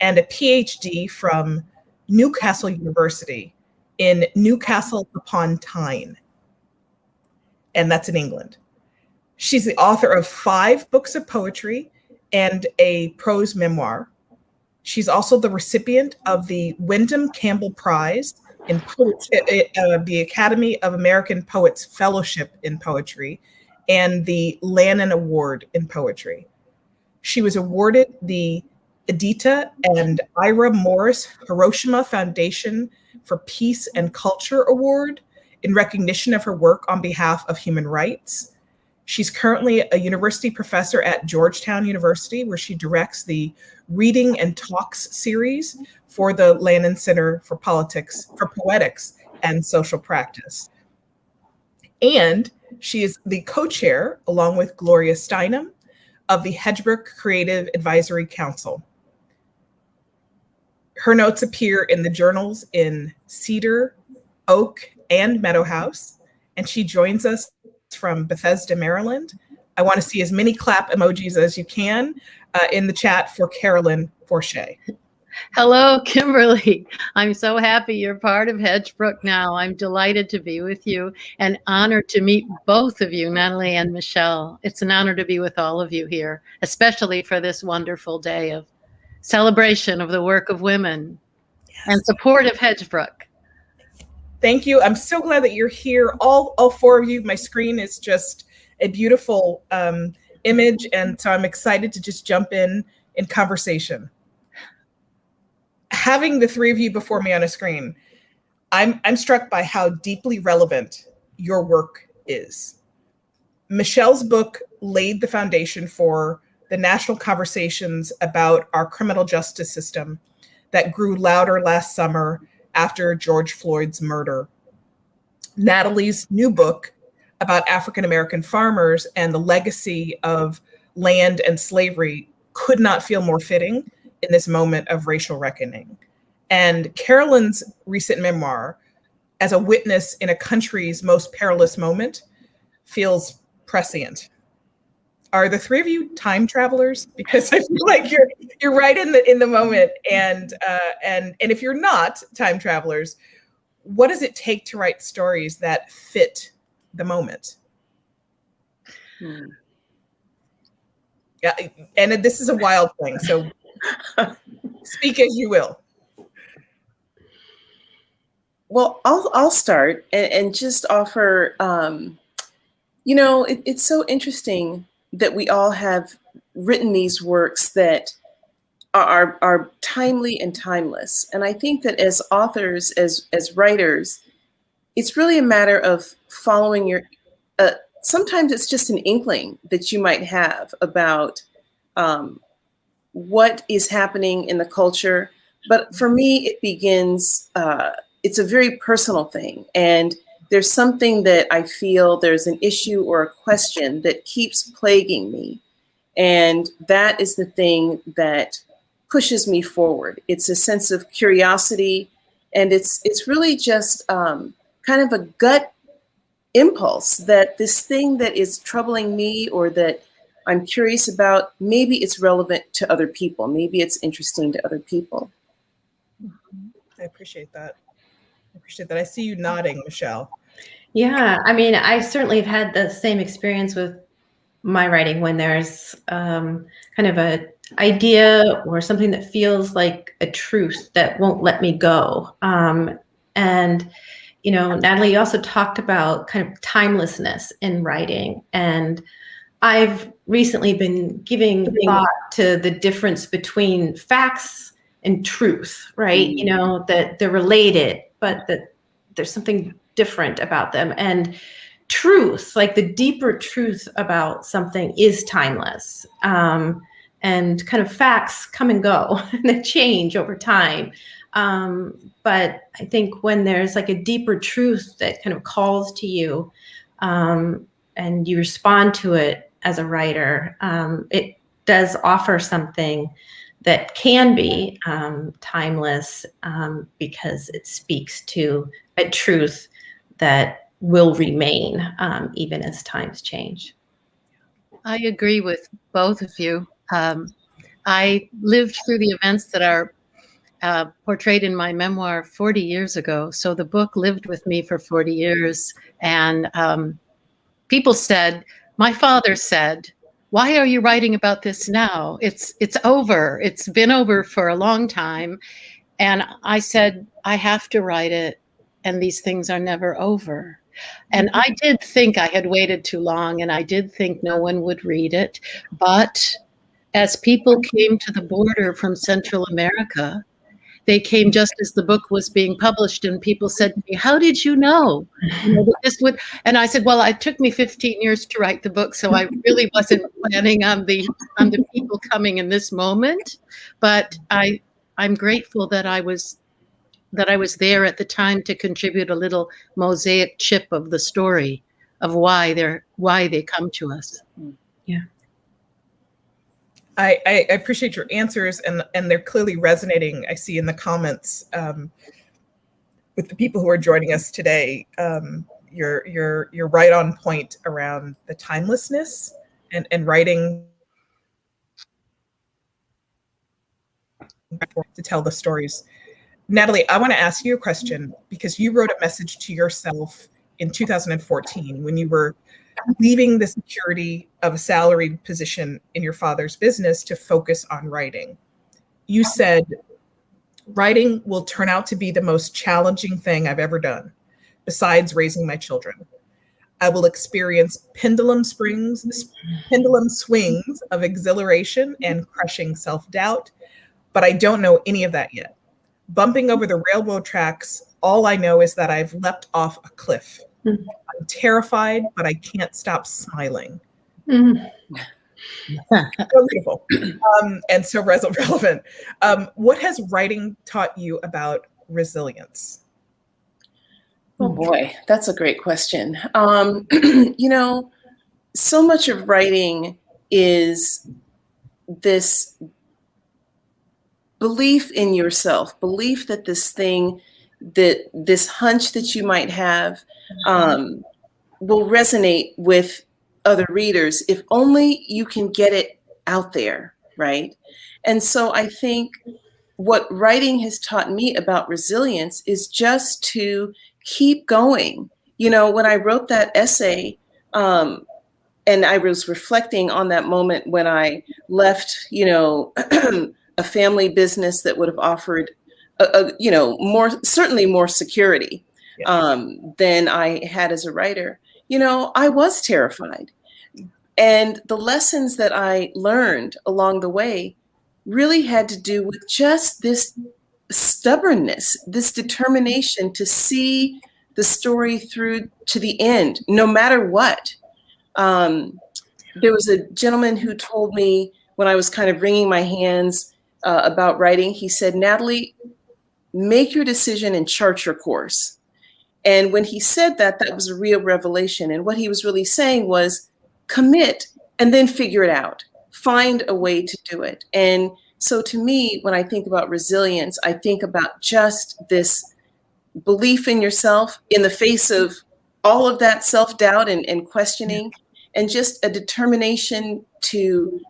and a PhD from Newcastle University in Newcastle upon Tyne. And that's in England. She's the author of 5 books of poetry and a prose memoir. She's also the recipient of the Wyndham Campbell Prize in Poetry, the Academy of American Poets Fellowship in Poetry, and the Lannan Award in Poetry. She was awarded the Edita and Ira Morris Hiroshima Foundation for Peace and Culture Award in recognition of her work on behalf of human rights. She's currently a university professor at Georgetown University, where she directs the Reading and Talks series for the Lannan Center for Poetics and Social Practice. And she is the co-chair, along with Gloria Steinem, of the Hedgebrook Creative Advisory Council. Her notes appear in the journals in Cedar, Oak, and Meadow House, and she joins us from Bethesda, Maryland. I want to see as many clap emojis as you can in the chat for Carolyn Forché. Hello, Kimberly. I'm so happy you're part of Hedgebrook now. I'm delighted to be with you and honored to meet both of you, Natalie and Michelle. It's an honor to be with all of you here, especially for this wonderful day of celebration of the work of women and support of Hedgebrook. Thank you. I'm so glad that you're here, all 4 of you. My screen is just a beautiful image, and so I'm excited to just jump in conversation. Having the 3 of you before me on a screen, I'm struck by how deeply relevant your work is. Michelle's book laid the foundation for the national conversations about our criminal justice system that grew louder last summer after George Floyd's murder. Natalie's new book about African-American farmers and the legacy of land and slavery could not feel more fitting in this moment of racial reckoning. And Carolyn's recent memoir, As a Witness in a Country's Most Perilous Moment, feels prescient. Are the 3 of you time travelers? Because I feel like you're right in the moment. And if you're not time travelers, what does it take to write stories that fit the moment? Yeah, and this is a wild thing, so speak as you will. Well, I'll start and just offer, it's so interesting that we all have written these works that are timely and timeless. And I think that as authors, as writers, it's really a matter of following your, sometimes it's just an inkling that you might have about what is happening in the culture. But for me, it begins, it's a very personal thing. And there's something that I feel there's an issue or a question that keeps plaguing me. And that is the thing that pushes me forward. It's a sense of curiosity. And it's really just kind of a gut impulse that this thing that is troubling me or that I'm curious about, maybe it's relevant to other people. Maybe it's interesting to other people. I appreciate that. I see you nodding, Michelle. Yeah, I mean, I certainly have had the same experience with my writing when there's kind of an idea or something that feels like a truth that won't let me go. And, Natalie, you also talked about kind of timelessness in writing. And I've recently been giving thought to the difference between facts and truth, right? That they're related, but that there's something different about them. And truth, like the deeper truth about something, is timeless. And kind of facts come and go and they change over time. But I think when there's like a deeper truth that kind of calls to you and you respond to it as a writer, it does offer something that can be timeless because it speaks to a truth that will remain even as times change. I agree with both of you. I lived through the events that are portrayed in my memoir 40 years ago. So the book lived with me for 40 years. And people said, my father said, why are you writing about this now? It's over. It's been over for a long time. And I said, I have to write it. And these things are never over. And I did think I had waited too long, and I did think no one would read it. But as people came to the border from Central America, they came just as the book was being published, and people said to me, how did you know? That this would? And I said, well, it took me 15 years to write the book, so I really wasn't planning on the people coming in this moment. But I'm grateful that I was there at the time to contribute a little mosaic chip of the story of why they come to us. Yeah. I appreciate your answers, and they're clearly resonating. I see in the comments with the people who are joining us today. You're right on point around the timelessness and writing to tell the stories. Natalie, I want to ask you a question, because you wrote a message to yourself in 2014 when you were leaving the security of a salaried position in your father's business to focus on writing. You said, writing will turn out to be the most challenging thing I've ever done, besides raising my children. I will experience pendulum swings of exhilaration and crushing self-doubt, but I don't know any of that yet. Bumping over the railroad tracks, all I know is that I've leapt off a cliff. Mm-hmm. I'm terrified, but I can't stop smiling. Mm-hmm. So beautiful, and so relevant. What has writing taught you about resilience? Oh boy, that's a great question. You know, so much of writing is this belief in yourself, belief that this hunch that you might have will resonate with other readers if only you can get it out there, right? And so I think what writing has taught me about resilience is just to keep going. You know, when I wrote that essay, and I was reflecting on that moment when I left, you know, a family business that would have offered, you know, certainly more security than I had as a writer. You know, I was terrified. And the lessons that I learned along the way really had to do with just this stubbornness, this determination to see the story through to the end, no matter what. There was a gentleman who told me when I was kind of wringing my hands about writing, he said, Natalie, make your decision and chart your course. And when he said that, that was a real revelation. And what he was really saying was commit and then figure it out. Find a way to do it. And so to me, when I think about resilience, I think about just this belief in yourself in the face of all of that self-doubt and questioning, and just a determination to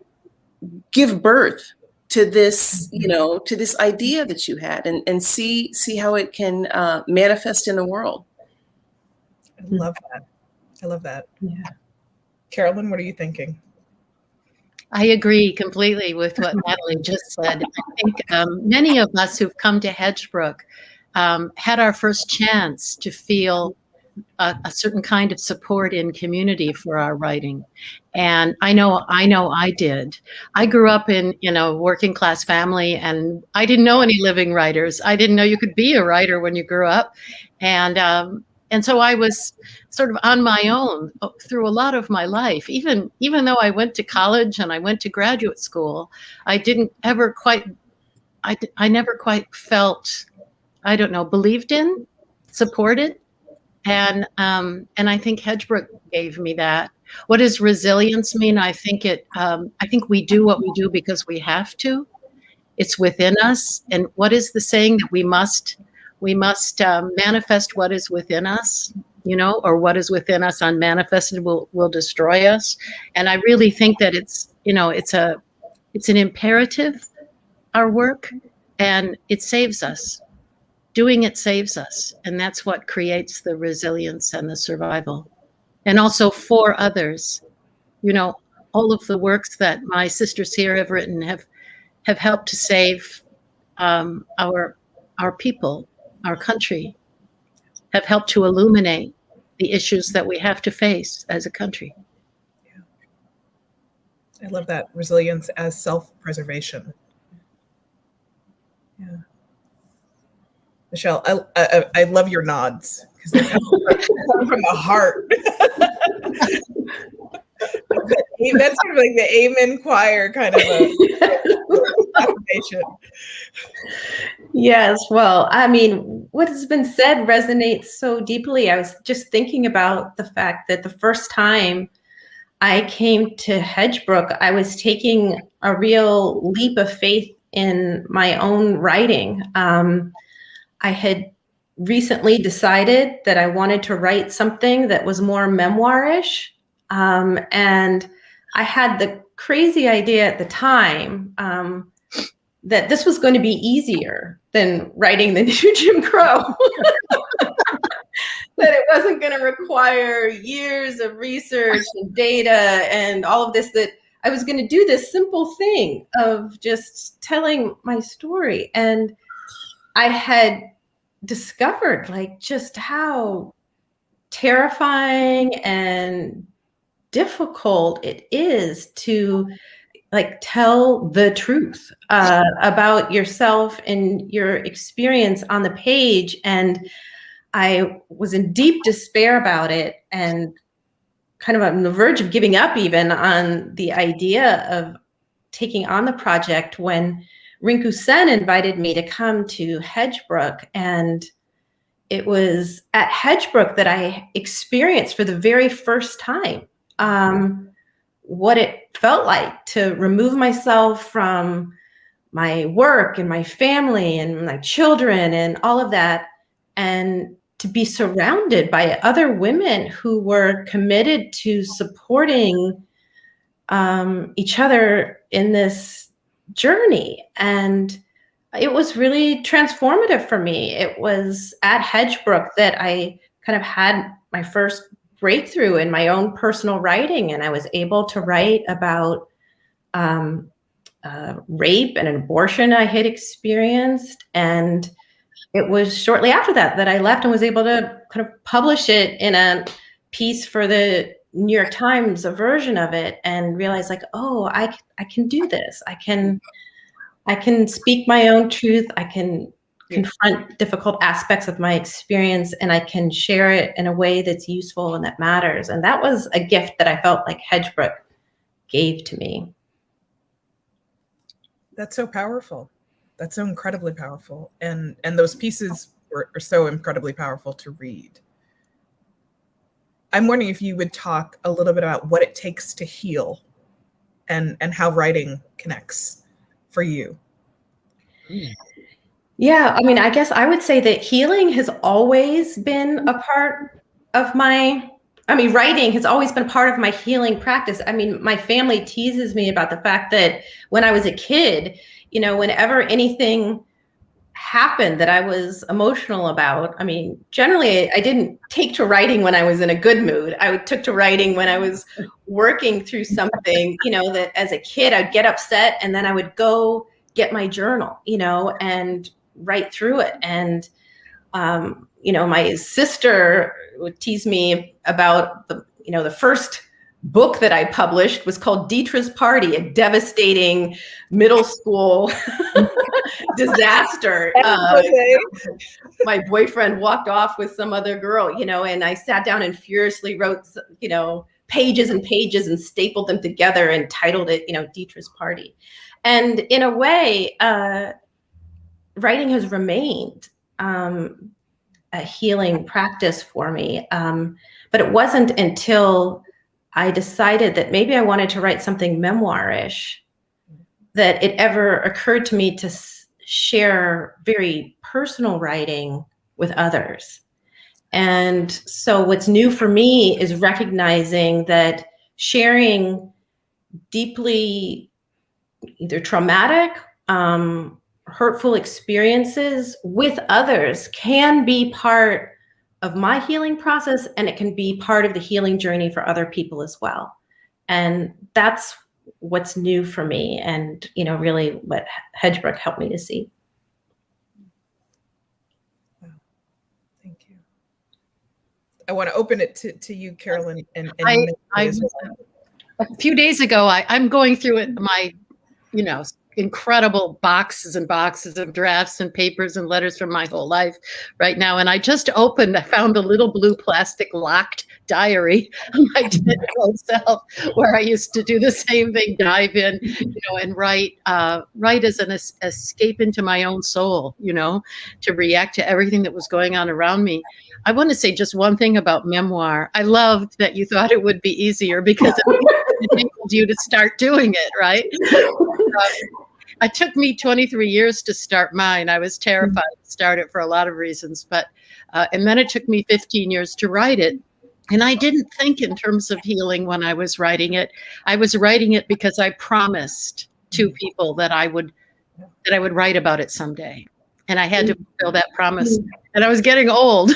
give birth to this, you know, to this idea that you had, and see how it can manifest in the world. I love that. I love that. Yeah. Carolyn, what are you thinking? I agree completely with what Natalie just said. I think many of us who've come to Hedgebrook had our first chance to feel a certain kind of support in community for our writing. And I know I did. I grew up in a working class family, and I didn't know any living writers. I didn't know you could be a writer when you grew up. And so I was sort of on my own through a lot of my life. Even though I went to college and I went to graduate school, I never quite felt, I don't know, believed in, supported. And I think Hedgebrook gave me that. What does resilience mean? I think we do what we do because we have to. It's within us. And what is the saying that we must manifest what is within us, or what is within us unmanifested will destroy us. And I really think that it's It's an imperative, our work, and it saves us. Doing it saves us, and that's what creates the resilience and the survival. And also for others. You know, all of the works that my sisters here have written have helped to save our people, our country, have helped to illuminate the issues that we have to face as a country. I love that, resilience as self-preservation. Yeah. Michelle, I love your nods because they come from the heart. That's sort of like the amen choir kind of a affirmation. Yes, well, I mean, what has been said resonates so deeply. I was just thinking about the fact that the first time I came to Hedgebrook, I was taking a real leap of faith in my own writing. I had recently decided that I wanted to write something that was more memoirish. And I had the crazy idea at the time that this was going to be easier than writing the new Jim Crow. That it wasn't going to require years of research and data and all of this, that I was going to do this simple thing of just telling my story. And I had discovered like just how terrifying and difficult it is to like tell the truth about yourself and your experience on the page. And I was in deep despair about it and kind of on the verge of giving up even on the idea of taking on the project when Rinku Sen invited me to come to Hedgebrook. And it was at Hedgebrook that I experienced for the very first time what it felt like to remove myself from my work and my family and my children and all of that, and to be surrounded by other women who were committed to supporting each other in this journey. And it was really transformative for me. It was at Hedgebrook that I kind of had my first breakthrough in my own personal writing, and I was able to write about rape and an abortion I had experienced. And it was shortly after that that I left and was able to kind of publish it in a piece for the New York Times, a version of it, and realize like, oh, I can do this. I can speak my own truth. I can confront difficult aspects of my experience, and I can share it in a way that's useful and that matters. And that was a gift that I felt like Hedgebrook gave to me. That's so powerful. That's so incredibly powerful. And those pieces are so incredibly powerful to read. I'm wondering if you would talk a little bit about what it takes to heal and how writing connects for you. Yeah, I mean, I guess I would say that healing has always been a part of writing has always been part of my healing practice. I mean, my family teases me about the fact that when I was a kid, you know, whenever anything happened that I was emotional about, I mean, generally I didn't take to writing when I was in a good mood. I took to writing when I was working through something, you know, that as a kid I'd get upset and then I would go get my journal, you know, and write through it. And, you know, my sister would tease me about the first book that I published was called Dietra's Party, a devastating middle school disaster. My boyfriend walked off with some other girl, you know, and I sat down and furiously wrote, you know, pages and pages and stapled them together and titled it, you know, Dietra's Party. And in a way, writing has remained a healing practice for me. But it wasn't until I decided that maybe I wanted to write something memoirish that it ever occurred to me to share very personal writing with others. And so what's new for me is recognizing that sharing deeply either traumatic, hurtful experiences with others can be part of my healing process, and it can be part of the healing journey for other people as well. And that's what's new for me, and really what Hedgebrook helped me to see. Thank you. I want to open it to you, Carolyn. And a few days ago, I'm going through it, my, incredible boxes and boxes of drafts and papers and letters from my whole life right now. And I found a little blue plastic locked diary of my 10-year-old self, where I used to do the same thing, dive in, and write as an escape into my own soul, to react to everything that was going on around me. I want to say just one thing about memoir. I loved that you thought it would be easier, because it enabled you to start doing it, right? It took me 23 years to start mine. I was terrified to start it for a lot of reasons, but and then it took me 15 years to write it. And I didn't think in terms of healing when I was writing it. I was writing it because I promised to people that I would write about it someday. And I had to fulfill that promise. And I was getting old,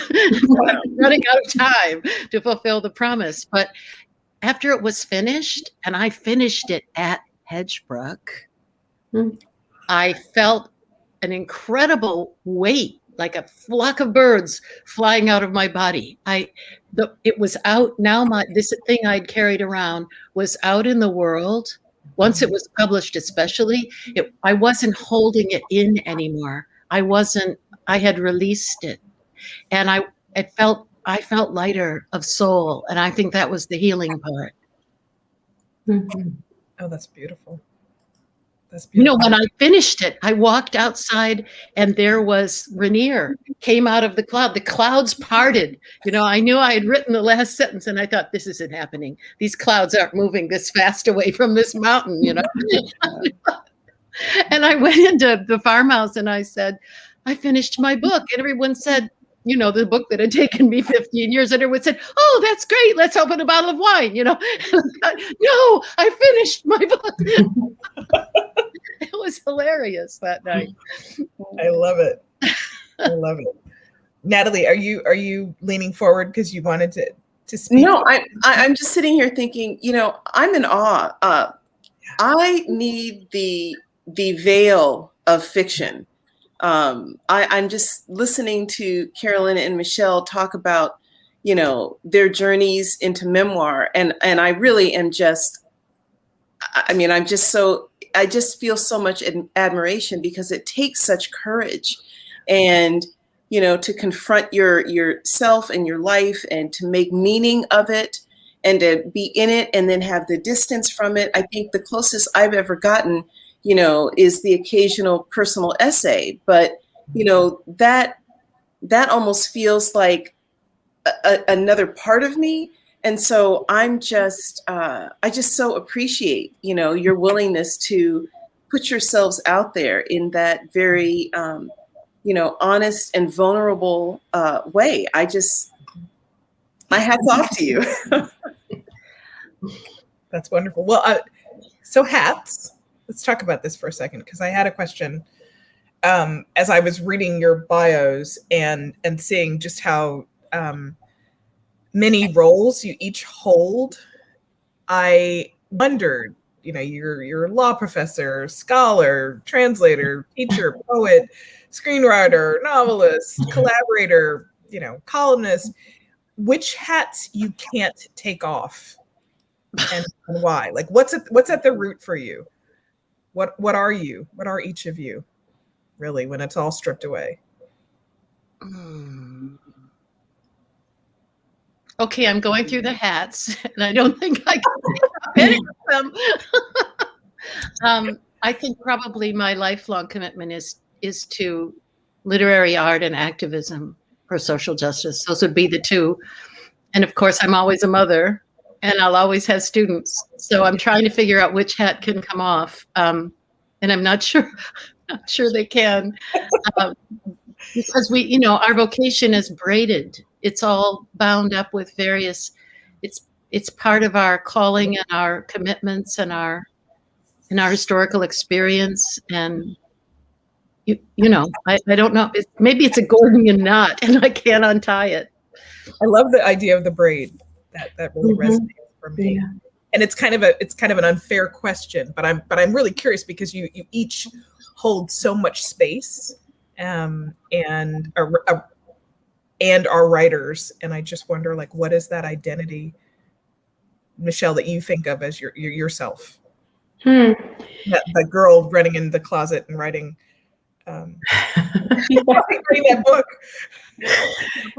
running out of time to fulfill the promise. But after it was finished, and I finished it at Hedgebrook, I felt an incredible weight, like a flock of birds flying out of my body. It was out now. This thing I'd carried around was out in the world. Once it was published, especially, I wasn't holding it in anymore. I had released it, and I felt lighter of soul, and I think that was the healing part. Mm-hmm. Oh, that's beautiful. That's beautiful. When I finished it, I walked outside, and there was Rainier came out of the cloud. The clouds parted. I knew I had written the last sentence, and I thought, this isn't happening. These clouds aren't moving this fast away from this mountain, And I went into the farmhouse and I said, I finished my book. And everyone said, the book that had taken me 15 years, and everyone said, oh, that's great. Let's open a bottle of wine, No, I finished my book. It was hilarious that night. I love it. I love it. Natalie, are you leaning forward because you wanted to speak? No, I'm just sitting here thinking, I'm in awe. I need the veil of fiction. I'm just listening to Carolyn and Michelle talk about, their journeys into memoir. And I really am I just feel so much admiration, because it takes such courage and, to confront yourself and your life, and to make meaning of it, and to be in it, and then have the distance from it. I think the closest I've ever gotten, is the occasional personal essay, but, that almost feels like another part of me. And so I just so appreciate, your willingness to put yourselves out there in that very, honest and vulnerable way. My hat's off to you. That's wonderful. Well, so hats. Let's talk about this for a second, because I had a question as I was reading your bios and seeing just how many roles you each hold. I wondered, you're a law professor, scholar, translator, teacher, poet, screenwriter, novelist, collaborator, columnist. Which hats you can't take off, and why? Like, what's at the root for you? What are you? What are each of you, really, when it's all stripped away? Okay, I'm going through the hats, and I don't think I can pick any of them. I think probably my lifelong commitment is to literary art and activism for social justice. Those would be the two. And of course, I'm always a mother, and I'll always have students. So I'm trying to figure out which hat can come off. And I'm not sure they can, because our vocation is braided. It's all bound up with various, it's part of our calling and our commitments and our in our historical experience. And you know, I don't know. Maybe it's a Gordian knot, and I can't untie it. I love the idea of the braid. That really resonates for me. Yeah. And it's kind of an unfair question, but I'm really curious because you each hold so much space, and are writers, and I just wonder, like, what is that identity, Michelle, that you think of as yourself? The girl running in the closet and writing writing that book.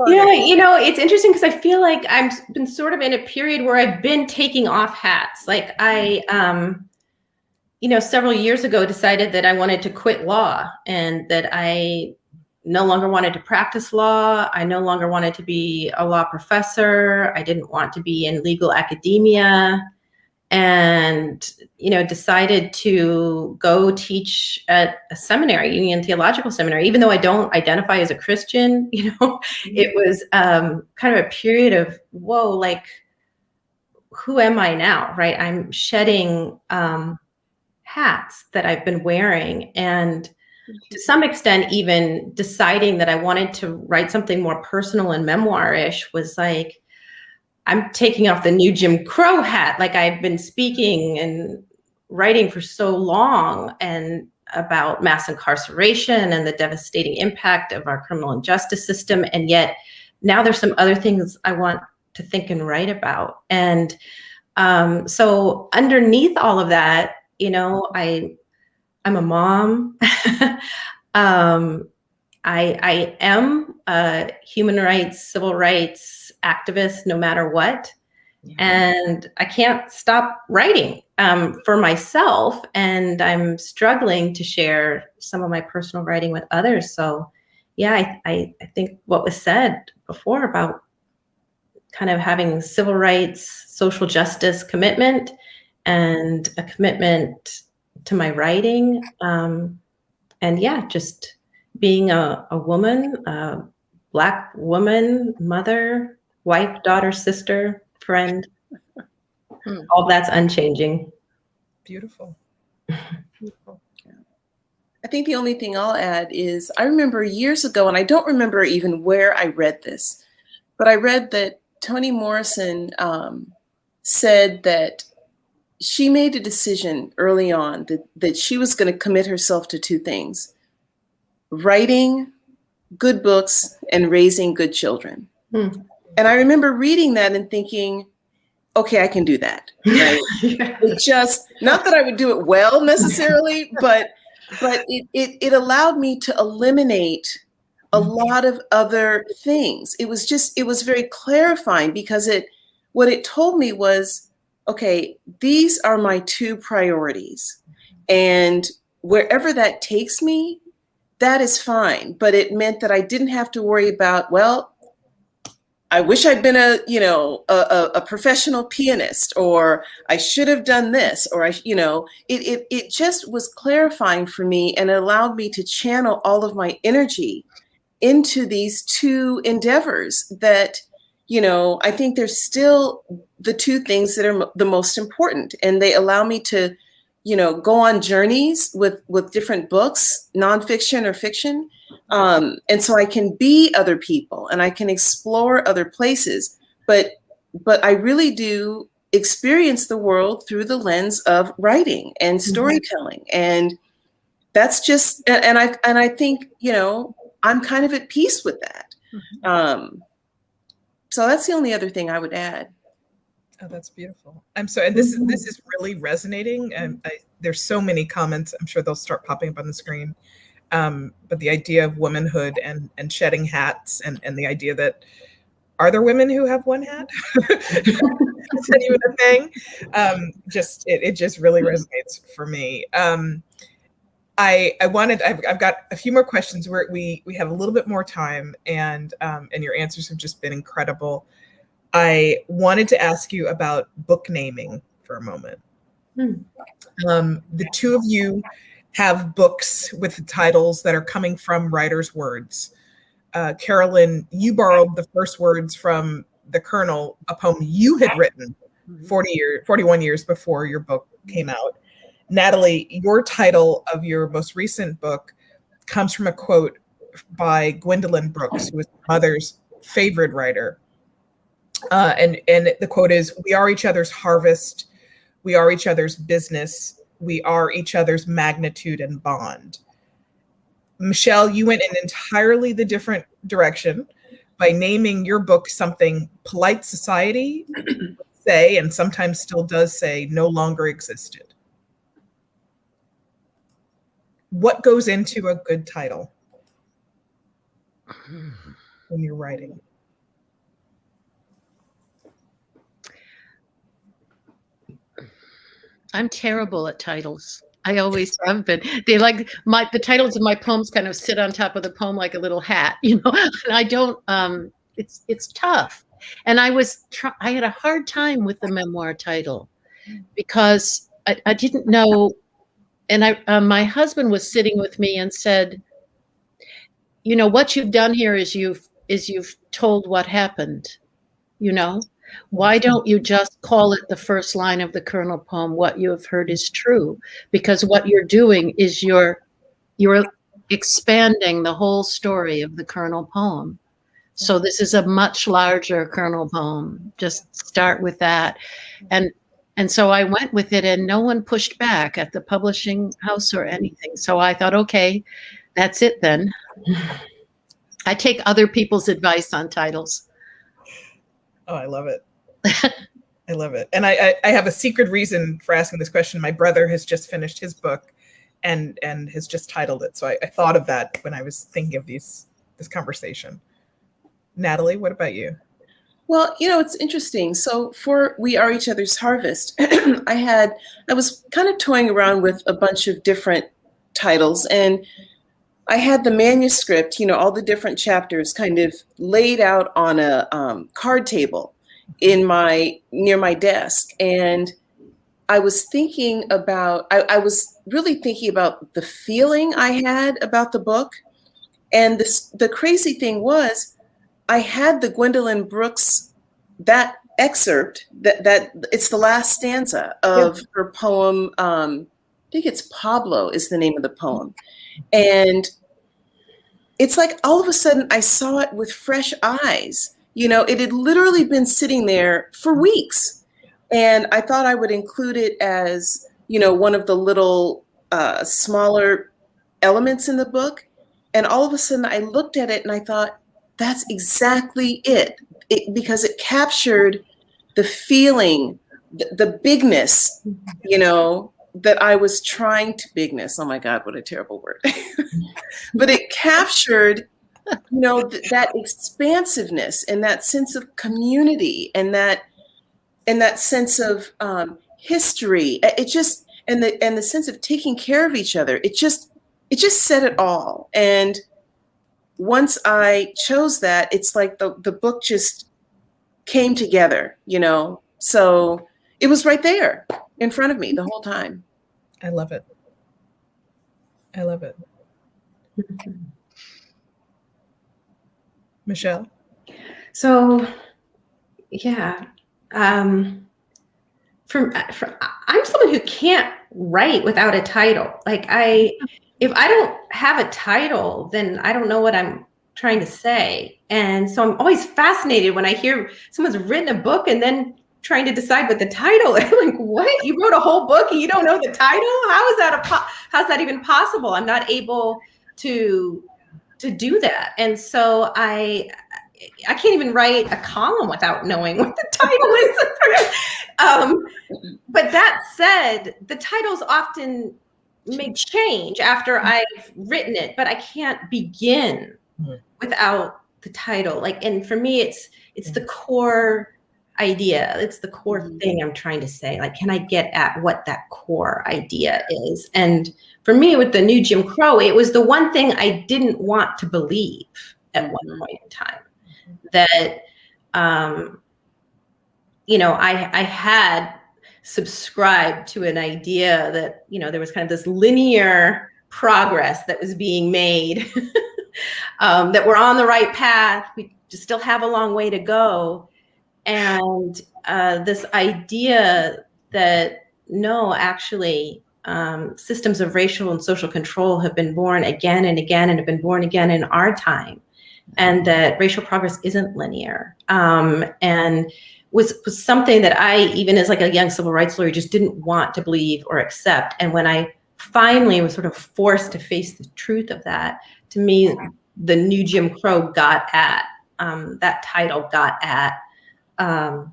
Yeah, you know, it's interesting because I feel like I've been sort of in a period where I've been taking off hats. Like I, you know, several years ago decided that I wanted to quit law and that I no longer wanted to practice law. I no longer wanted to be a law professor. I didn't want to be in legal academia, and, you know, decided to go teach at a seminary, Union Theological Seminary, even though I don't identify as a Christian. You know, it was kind of a period of, whoa, like, who am I now, right? I'm shedding hats that I've been wearing, and to some extent, even deciding that I wanted to write something more personal and memoir-ish was like, I'm taking off the new Jim Crow hat. Like, I've been speaking and writing for so long and about mass incarceration and the devastating impact of our criminal justice system. And yet now there's some other things I want to think and write about. And so underneath all of that, you know, I'm a mom. I am a human rights, civil rights activist, no matter what. And I can't stop writing for myself. And I'm struggling to share some of my personal writing with others. So yeah, I think what was said before about kind of having civil rights, social justice commitment, and a commitment to my writing. And yeah, just being a woman, a Black woman, mother, wife, daughter, sister, friend, all that's unchanging. Beautiful. Beautiful. I think the only thing I'll add is I remember years ago, and I don't remember even where I read this, but I read that Toni Morrison said that she made a decision early on that she was going to commit herself to two things: writing good books and raising good children. And I remember reading that and thinking, okay, I can do that. Right? It just, not that I would do it well necessarily, but it allowed me to eliminate a lot of other things. It was very clarifying because what it told me was, okay, these are my two priorities. And wherever that takes me, that is fine. But it meant that I didn't have to worry about, well, I wish I'd been a professional pianist, or I should have done this, or it just was clarifying for me, and it allowed me to channel all of my energy into these two endeavors that, I think they're still the two things that are the most important. And they allow me to, go on journeys with different books, nonfiction or fiction. And so I can be other people and I can explore other places, but I really do experience the world through the lens of writing and storytelling. And that's just, and I think, I'm kind of at peace with that. So that's the only other thing I would add. Oh, that's beautiful. I'm sorry. And this is really resonating. And there's so many comments. I'm sure they'll start popping up on the screen. But the idea of womanhood and shedding hats, and the idea that, are there women who have one hat? Is that even a thing? It just really resonates for me. I've got a few more questions where we have a little bit more time, and your answers have just been incredible. I wanted to ask you about book naming for a moment. The two of you have books with titles that are coming from writers' words. Carolyn, you borrowed the first words from The Colonel, a poem you had written 41 years before your book came out. Natalie, your title of your most recent book comes from a quote by Gwendolyn Brooks, who was my mother's favorite writer. And the quote is, "We are each other's harvest. We are each other's business. We are each other's magnitude and bond." Michelle, you went in entirely the different direction by naming your book something polite society would say, and sometimes still does say, no longer existed. What goes into a good title when you're writing? I'm terrible at titles. I always have been. They like the titles of my poems kind of sit on top of the poem like a little hat, you know. And I don't. It's tough. And I had a hard time with the memoir title because I didn't know. And my husband was sitting with me and said, "You know what you've done here is you've told what happened, you know." Why don't you just call it the first line of the kernel poem, "What you have heard is true"? Because what you're doing is you're expanding the whole story of the kernel poem. So this is a much larger kernel poem. Just start with that. And so I went with it, and no one pushed back at the publishing house or anything. So I thought, okay, that's it then. I take other people's advice on titles. Oh, I love it. I love it. And I have a secret reason for asking this question. My brother has just finished his book and has just titled it. So I thought of that when I was thinking of this conversation. Natalie, what about you? Well, you know, it's interesting. So for We Are Each Other's Harvest, I was kind of toying around with a bunch of different titles, and I had the manuscript, you know, all the different chapters kind of laid out on a card table near my desk. And I was thinking about, I was really thinking about the feeling I had about the book. And the crazy thing was, I had the Gwendolyn Brooks, that excerpt, that it's the last stanza of her poem. I think it's Pablo is the name of the poem. And it's like all of a sudden I saw it with fresh eyes. You know, it had literally been sitting there for weeks. And I thought I would include it as, you know, one of the little smaller elements in the book. And all of a sudden I looked at it and I thought, that's exactly it, because it captured the feeling, the bigness, you know, that I was trying to bigness. Oh my God, what a terrible word. But it captured, you know, that expansiveness and that sense of community and that sense of history. It just, and the sense of taking care of each other. It just said it all. And once I chose that, it's like the book just came together, you know? So it was right there in front of me the whole time. I love it. I love it. Michelle? So, yeah, I'm someone who can't write without a title. Like if I don't have a title, then I don't know what I'm trying to say. And so I'm always fascinated when I hear someone's written a book and then trying to decide what the title is. I'm like, what? You wrote a whole book and you don't know the title? How's that even possible? I'm not able to do that. And so I can't even write a column without knowing what the title is. But that said, the titles often may change after I've written it, but I can't begin without the title. Like, and for me, it's the core idea. It's the core thing I'm trying to say. Like, can I get at what that core idea is? And for me, with the new Jim Crow, it was the one thing I didn't want to believe at one point in time. That, you know, I had subscribed to an idea that, you know, there was kind of this linear progress that was being made, that we're on the right path. We just still have a long way to go. And this idea that, no, actually, systems of racial and social control have been born again and again and have been born again in our time, and that racial progress isn't linear. And was something that I, even as like a young civil rights lawyer, just didn't want to believe or accept. And when I finally was sort of forced to face the truth of that, to me, the new Jim Crow got at, that title got at, the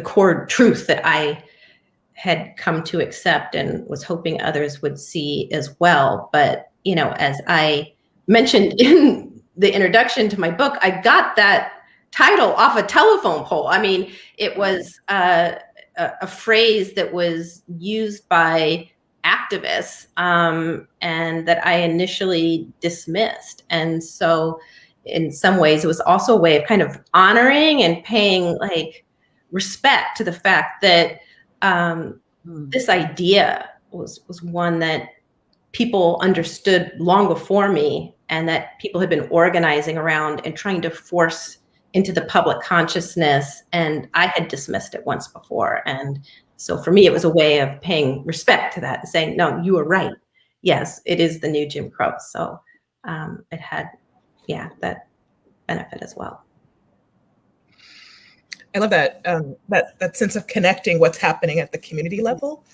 core truth that I had come to accept and was hoping others would see as well. But, you know, as I mentioned in the introduction to my book, I got that title off a telephone pole. I mean, it was a phrase that was used by activists and that I initially dismissed. And so in some ways, it was also a way of kind of honoring and paying like respect to the fact that this idea was one that people understood long before me, and that people had been organizing around and trying to force into the public consciousness. And I had dismissed it once before. And so for me, it was a way of paying respect to that and saying, no, you were right. Yes, it is the new Jim Crow. So it had, that benefit as well. I love that that sense of connecting what's happening at the community level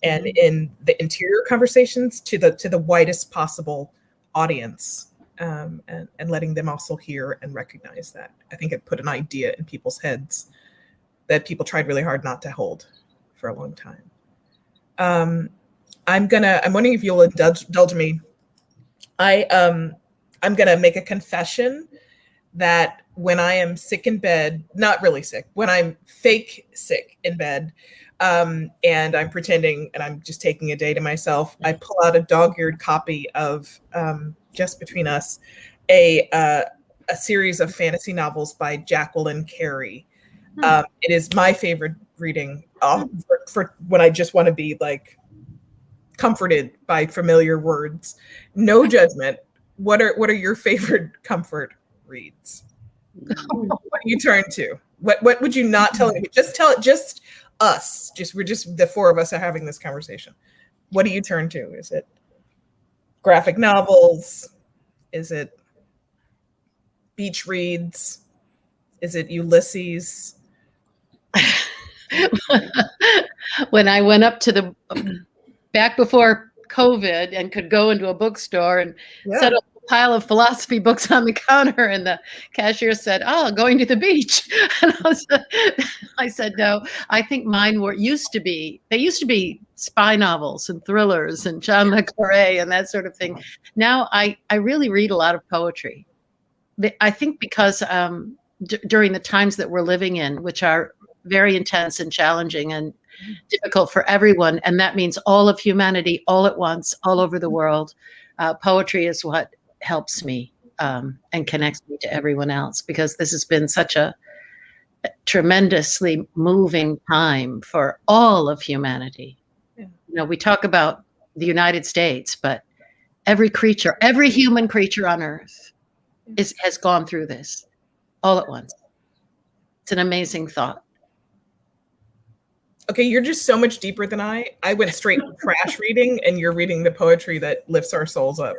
and in the interior conversations to the widest possible audience, and letting them also hear and recognize that. I think it put an idea in people's heads that people tried really hard not to hold for a long time. I'm wondering if you'll indulge me. I'm gonna make a confession that when I am sick in bed, not really sick, when I'm fake sick in bed, and I'm pretending and I'm just taking a day to myself, I pull out a dog-eared copy of Just Between Us, a series of fantasy novels by Jacqueline Carey. It is my favorite reading for when I just want to be like comforted by familiar words. No judgment. What are your favorite comfort reads? What do you turn to? What would you not tell me? Just tell it. Just us. We're just the four of us are having this conversation. What do you turn to? Is it graphic novels? Is it beach reads? Is it Ulysses? When I went up to back before COVID and could go into a bookstore and set up a pile of philosophy books on the counter, and the cashier said, "Oh, going to the beach." And I said, "No, I think mine used to be spy novels and thrillers and John le Carré and that sort of thing. Now I really read a lot of poetry. I think because during the times that we're living in, which are very intense and challenging and difficult for everyone, and that means all of humanity all at once, all over the world, poetry is what helps me and connects me to everyone else, because this has been such a tremendously moving time for all of humanity. You know, we talk about the United States, but every human creature on earth has gone through this all at once. It's an amazing thought. Okay, you're just so much deeper than I went straight to trash reading, and you're reading the poetry that lifts our souls up.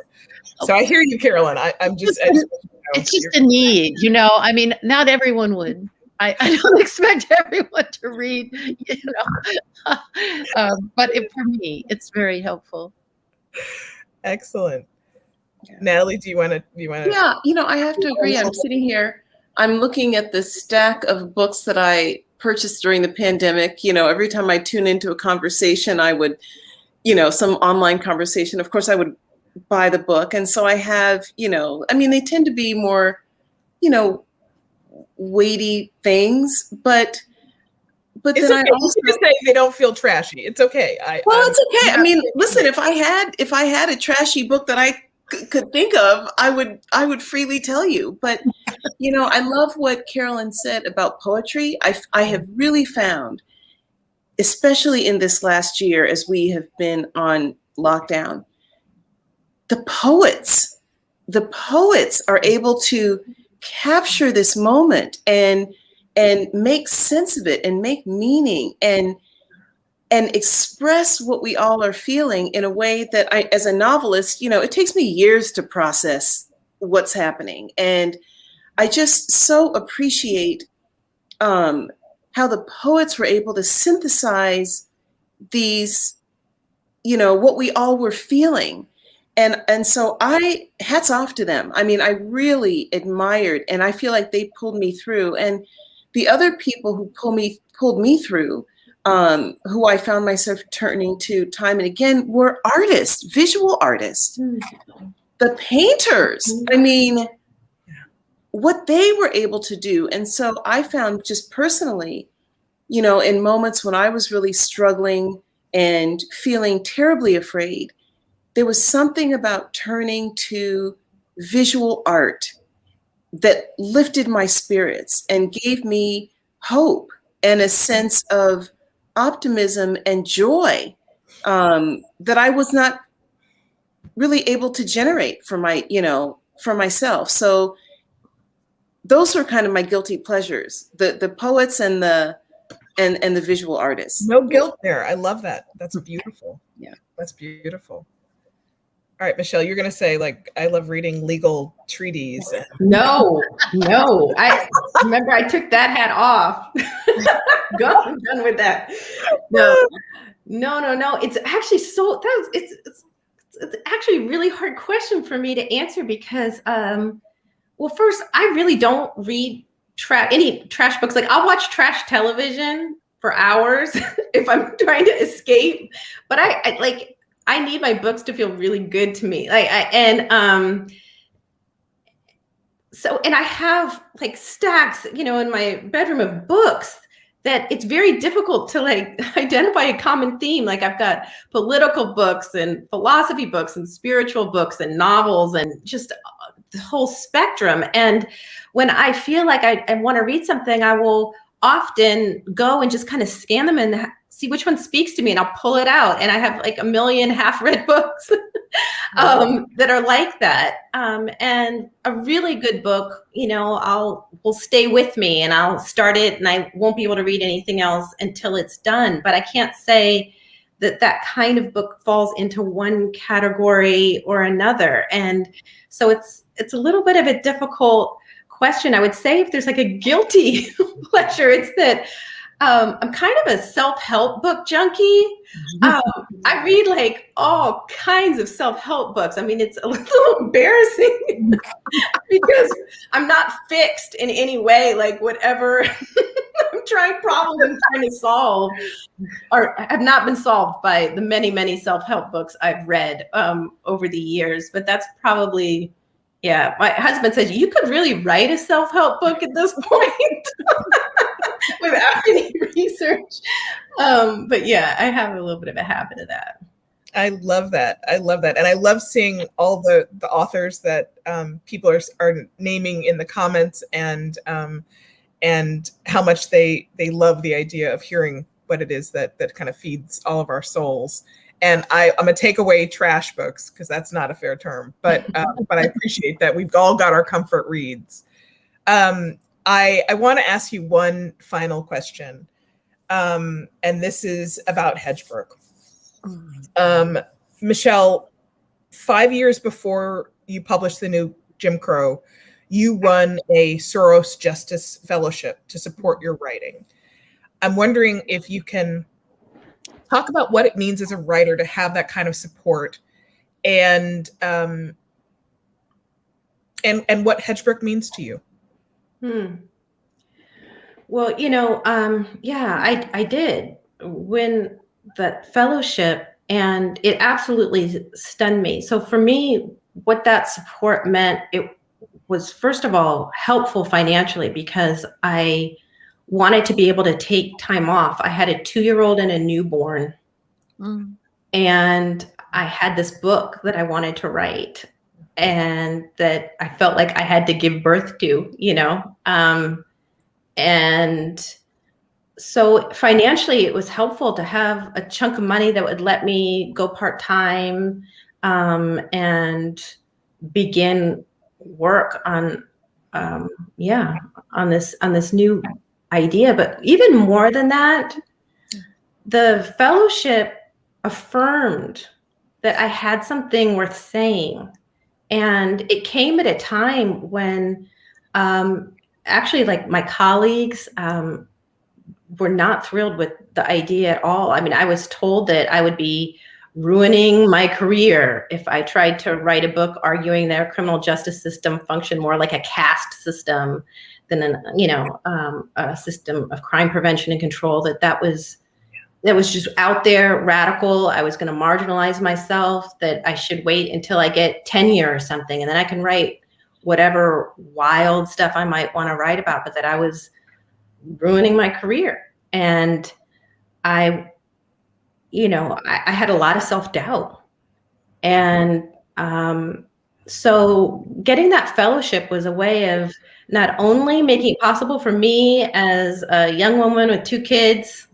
So I hear you, Carolyn. It's just a need, you know. I mean, not everyone would. I don't expect everyone to read, you know. But for me, it's very helpful. Excellent. Natalie, do you want to? Yeah, you know, I have to agree. I'm sitting here. I'm looking at the stack of books that I purchased during the pandemic. You know, every time I tune into a conversation, I would, you know, some online conversation, of course, I would buy the book. And so I have, you know, I mean, they tend to be more, you know, weighty things, but it's then okay. I also You can say they don't feel trashy. It's okay. It's okay. I mean, listen, if I had a trashy book that I could think of, I would freely tell you. But you know, I love what Carolyn said about poetry. I have really found, especially in this last year as we have been on lockdown, the poets are able to capture this moment and make sense of it and make meaning. And and express what we all are feeling in a way that I, as a novelist, you know, it takes me years to process what's happening. And I just so appreciate how the poets were able to synthesize these, you know, what we all were feeling. And so hats off to them. I mean, I really admired, and I feel like they pulled me through. And the other people who pulled me through, who I found myself turning to time and again, were artists, visual artists, the painters. I mean, what they were able to do. And so I found just personally, you know, in moments when I was really struggling and feeling terribly afraid, there was something about turning to visual art that lifted my spirits and gave me hope and a sense of optimism and joy that I was not really able to generate for myself. So those were kind of my guilty pleasures, the poets and the visual artists. No guilt there. I love that. That's beautiful. Yeah. That's beautiful. All right, Michelle, you're going to say, like, I love reading legal treaties. No. I remember I took that hat off. I'm done with that. No. It's actually it's actually a really hard question for me to answer because, well, first, I really don't read any trash books. Like, I'll watch trash television for hours if I'm trying to escape. But I need my books to feel really good to me. So I have like stacks, you know, in my bedroom of books that it's very difficult to like identify a common theme. Like, I've got political books and philosophy books and spiritual books and novels and just the whole spectrum. And when I feel like I want to read something, I will often go and just kind of scan them and see which one speaks to me, and I'll pull it out. And I have like 1 million half-read books that are like that. And a really good book, you know, will stay with me, and I'll start it and I won't be able to read anything else until it's done. But I can't say that kind of book falls into one category or another. And so it's a little bit of a difficult question. I would say if there's like a guilty pleasure, it's that I'm kind of a self-help book junkie. I read like all kinds of self-help books. I mean, it's a little embarrassing because I'm not fixed in any way. Like, whatever I'm problems I'm trying to solve or have not been solved by the many, many self-help books I've read over the years. But that's probably, yeah. My husband says you could really write a self-help book at this point. Without any research. But yeah, I have a little bit of a habit of that. I love that. And I love seeing all the authors that people are naming in the comments, and how much they love the idea of hearing what it is that kind of feeds all of our souls. And I'm gonna take away trash books because that's not a fair term, but I appreciate that we've all got our comfort reads. I want to ask you one final question, and this is about Hedgebrook. Michelle, 5 years before you published the new Jim Crow, you run a Soros Justice Fellowship to support your writing. I'm wondering if you can talk about what it means as a writer to have that kind of support, and what Hedgebrook means to you. Well, you know, yeah, I did win that fellowship, and it absolutely stunned me. So for me, what that support meant, it was, first of all, helpful financially because I wanted to be able to take time off. I had a 2-year-old and a newborn, and I had this book that I wanted to write and that I felt like I had to give birth to, you know. And so financially, it was helpful to have a chunk of money that would let me go part-time and begin work on this new idea. But even more than that, the fellowship affirmed that I had something worth saying. And it came at a time when actually, like, my colleagues were not thrilled with the idea at all. I mean, I was told that I would be ruining my career if I tried to write a book arguing that our criminal justice system functioned more like a caste system than a system of crime prevention and control. That was just out there, radical. I was going to marginalize myself, that I should wait until I get tenure or something, and then I can write whatever wild stuff I might want to write about, but that I was ruining my career. And I had a lot of self-doubt. And so getting that fellowship was a way of not only making it possible for me as a young woman with 2 kids,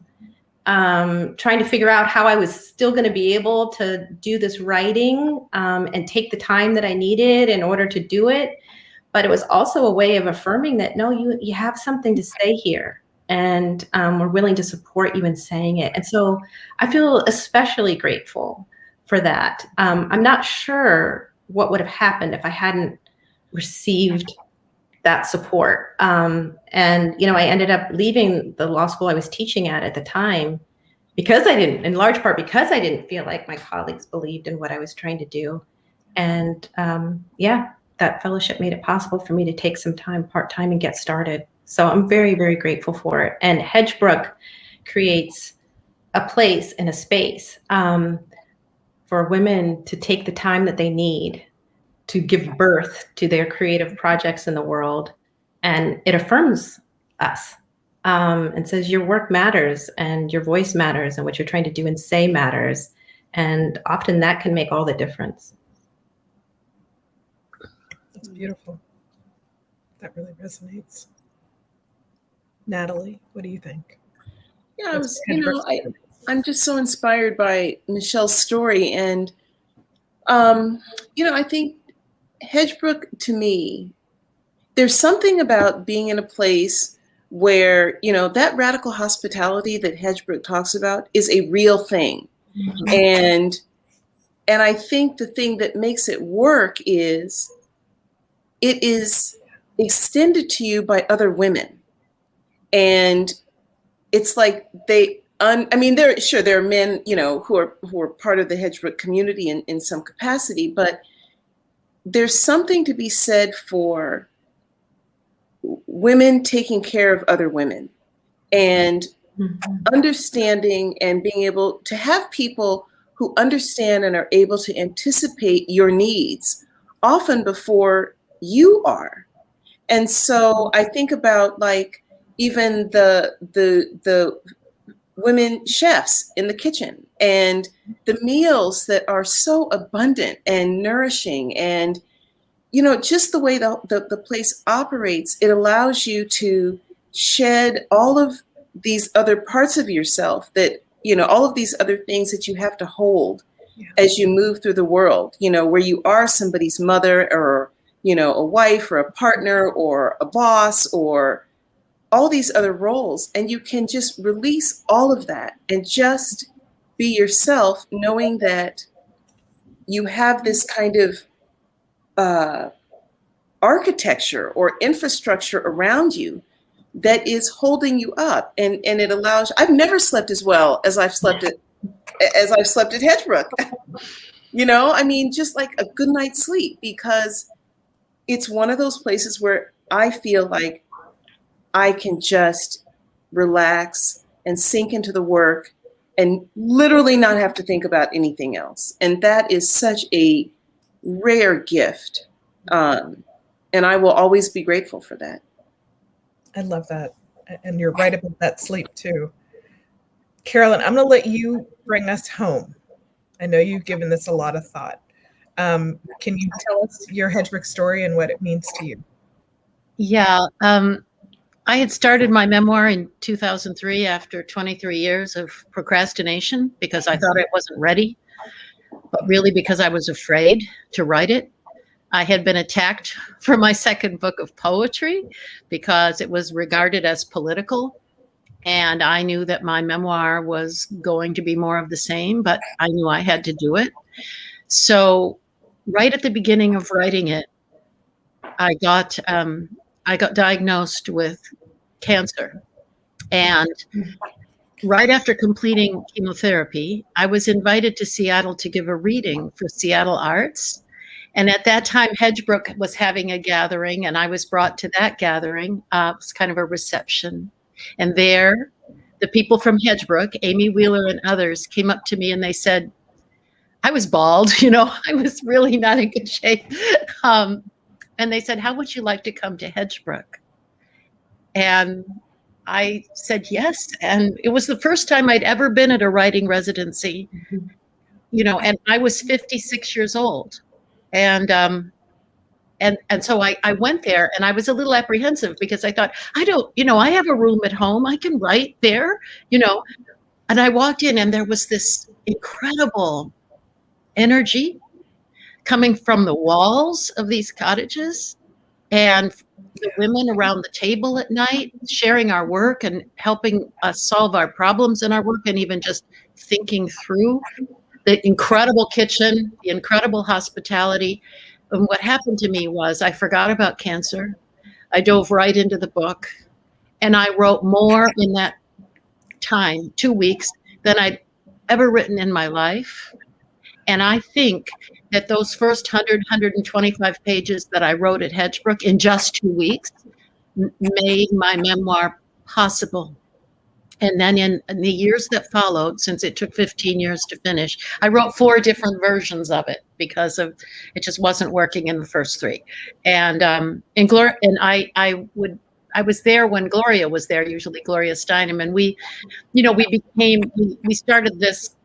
trying to figure out how I was still going to be able to do this writing and take the time that I needed in order to do it. But it was also a way of affirming that, no, you have something to say here, and we're willing to support you in saying it. And so I feel especially grateful for that. I'm not sure what would have happened if I hadn't received that support. And, I ended up leaving the law school I was teaching at the time because in large part because I didn't feel like my colleagues believed in what I was trying to do. And that fellowship made it possible for me to take some time part-time and get started. So I'm very, very grateful for it. And Hedgebrook creates a place and a space for women to take the time that they need to give birth to their creative projects in the world. And it affirms us and says your work matters and your voice matters and what you're trying to do and say matters. And often that can make all the difference. That's beautiful. That really resonates. Natalie, what do you think? Yeah, I'm just so inspired by Michelle's story. And, I think Hedgebrook, to me, there's something about being in a place where, that radical hospitality that Hedgebrook talks about is a real thing. Mm-hmm. And I think the thing that makes it work is it is extended to you by other women. And it's like there are men, who are part of the Hedgebrook community in some capacity, but there's something to be said for women taking care of other women and understanding and being able to have people who understand and are able to anticipate your needs often before you are. And so I think about even the women chefs in the kitchen and the meals that are so abundant and nourishing, and just the way the place operates, it allows you to shed all of these other parts of yourself that all of these other things that you have to hold as you move through the world, where you are somebody's mother or a wife or a partner or a boss or all these other roles, and you can just release all of that and just be yourself, knowing that you have this kind of architecture or infrastructure around you that is holding you up, and it allows. I've never slept as well as I've slept at Hedgebrook. Just like a good night's sleep, because it's one of those places where I feel like I can just relax and sink into the work and literally not have to think about anything else. And that is such a rare gift. And I will always be grateful for that. I love that. And you're right about that sleep too. Carolyn, I'm going to let you bring us home. I know you've given this a lot of thought. Can you tell us your Hedgebrook story and what it means to you? Yeah. I had started my memoir in 2003 after 23 years of procrastination because I thought I wasn't ready, but really because I was afraid to write it. I had been attacked for my second book of poetry because it was regarded as political. And I knew that my memoir was going to be more of the same, but I knew I had to do it. So right at the beginning of writing it, I got diagnosed with cancer. And right after completing chemotherapy, I was invited to Seattle to give a reading for Seattle Arts. And at that time, Hedgebrook was having a gathering, and I was brought to that gathering. It was kind of a reception. And there, the people from Hedgebrook, Amy Wheeler and others, came up to me and they said, I was bald, I was really not in good shape. And they said, how would you like to come to Hedgebrook? And I said yes. And it was the first time I'd ever been at a writing residency, and I was 56 years old. And so I went there, and I was a little apprehensive because I thought, I have a room at home. I can write there, and I walked in, and there was this incredible energy coming from the walls of these cottages, and the women around the table at night sharing our work and helping us solve our problems in our work, and even just thinking through the incredible kitchen, the incredible hospitality. And what happened to me was I forgot about cancer. I dove right into the book, and I wrote more in that time, 2 weeks, than I'd ever written in my life. And I think that those first 125 pages that I wrote at Hedgebrook in just 2 weeks made my memoir possible. And then in the years that followed, since it took 15 years to finish, I wrote 4 different versions of it because it just wasn't working in the first 3. And I was there when Gloria was there, usually Gloria Steinem, and we started this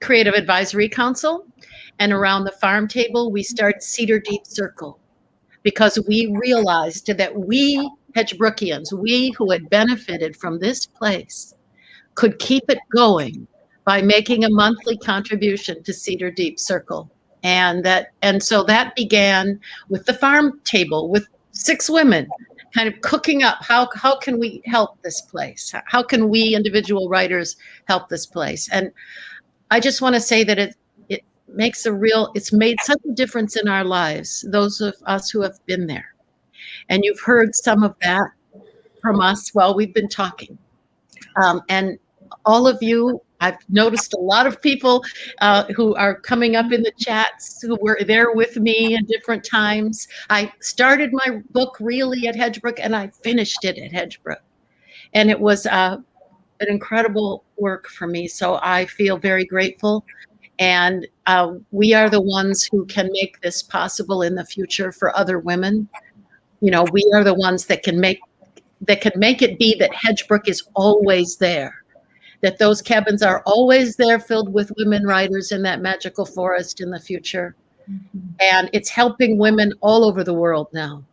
Creative Advisory Council, and around the farm table we started Cedar Deep Circle, because we realized that we Hedgebrookians, we who had benefited from this place, could keep it going by making a monthly contribution to Cedar Deep Circle. And so that began with the farm table with 6 women kind of cooking up how can we help this place? How can we individual writers help this place? And I just want to say that it's made such a difference in our lives, those of us who have been there. And you've heard some of that from us while we've been talking. And all of you, I've noticed a lot of people who are coming up in the chats who were there with me at different times. I started my book really at Hedgebrook, and I finished it at Hedgebrook. And it was an incredible work for me. So I feel very grateful. And we are the ones who can make this possible in the future for other women. We are the ones that can make it be that Hedgebrook is always there, that those cabins are always there filled with women writers in that magical forest in the future. Mm-hmm. And it's helping women all over the world now.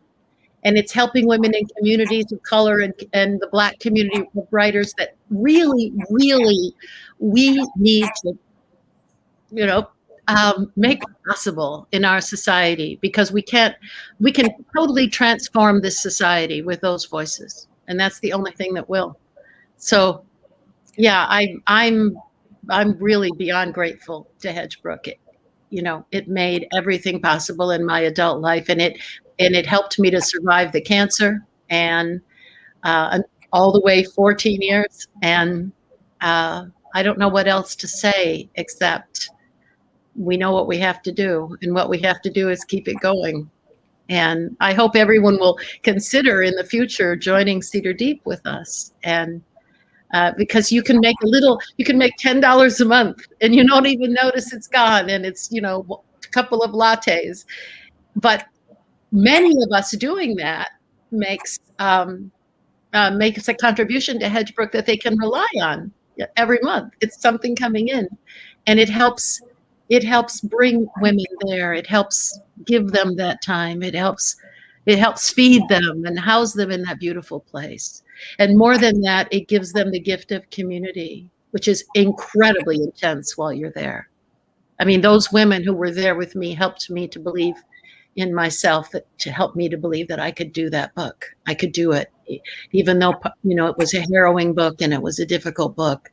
And it's helping women in communities of color and the Black community of writers that really, really we need to, make possible in our society, because we can totally transform this society with those voices. And that's the only thing that will. So yeah, I'm really beyond grateful to Hedgebrook. It made everything possible in my adult life, and it helped me to survive the cancer and all the way 14 years. And I don't know what else to say except we know what we have to do, and what we have to do is keep it going. And I hope everyone will consider in the future joining Cedar Deep with us. And because you can make $10 a month and you don't even notice it's gone, and it's, a couple of lattes. But many of us doing that makes a contribution to Hedgebrook that they can rely on every month. It's something coming in, and it helps bring women there. It helps give them that time. It helps feed them and house them in that beautiful place. And more than that, it gives them the gift of community, which is incredibly intense while you're there. I mean, those women who were there with me helped me to believe in myself to help me to believe that I could do that book. I could do it, even though, it was a harrowing book and it was a difficult book.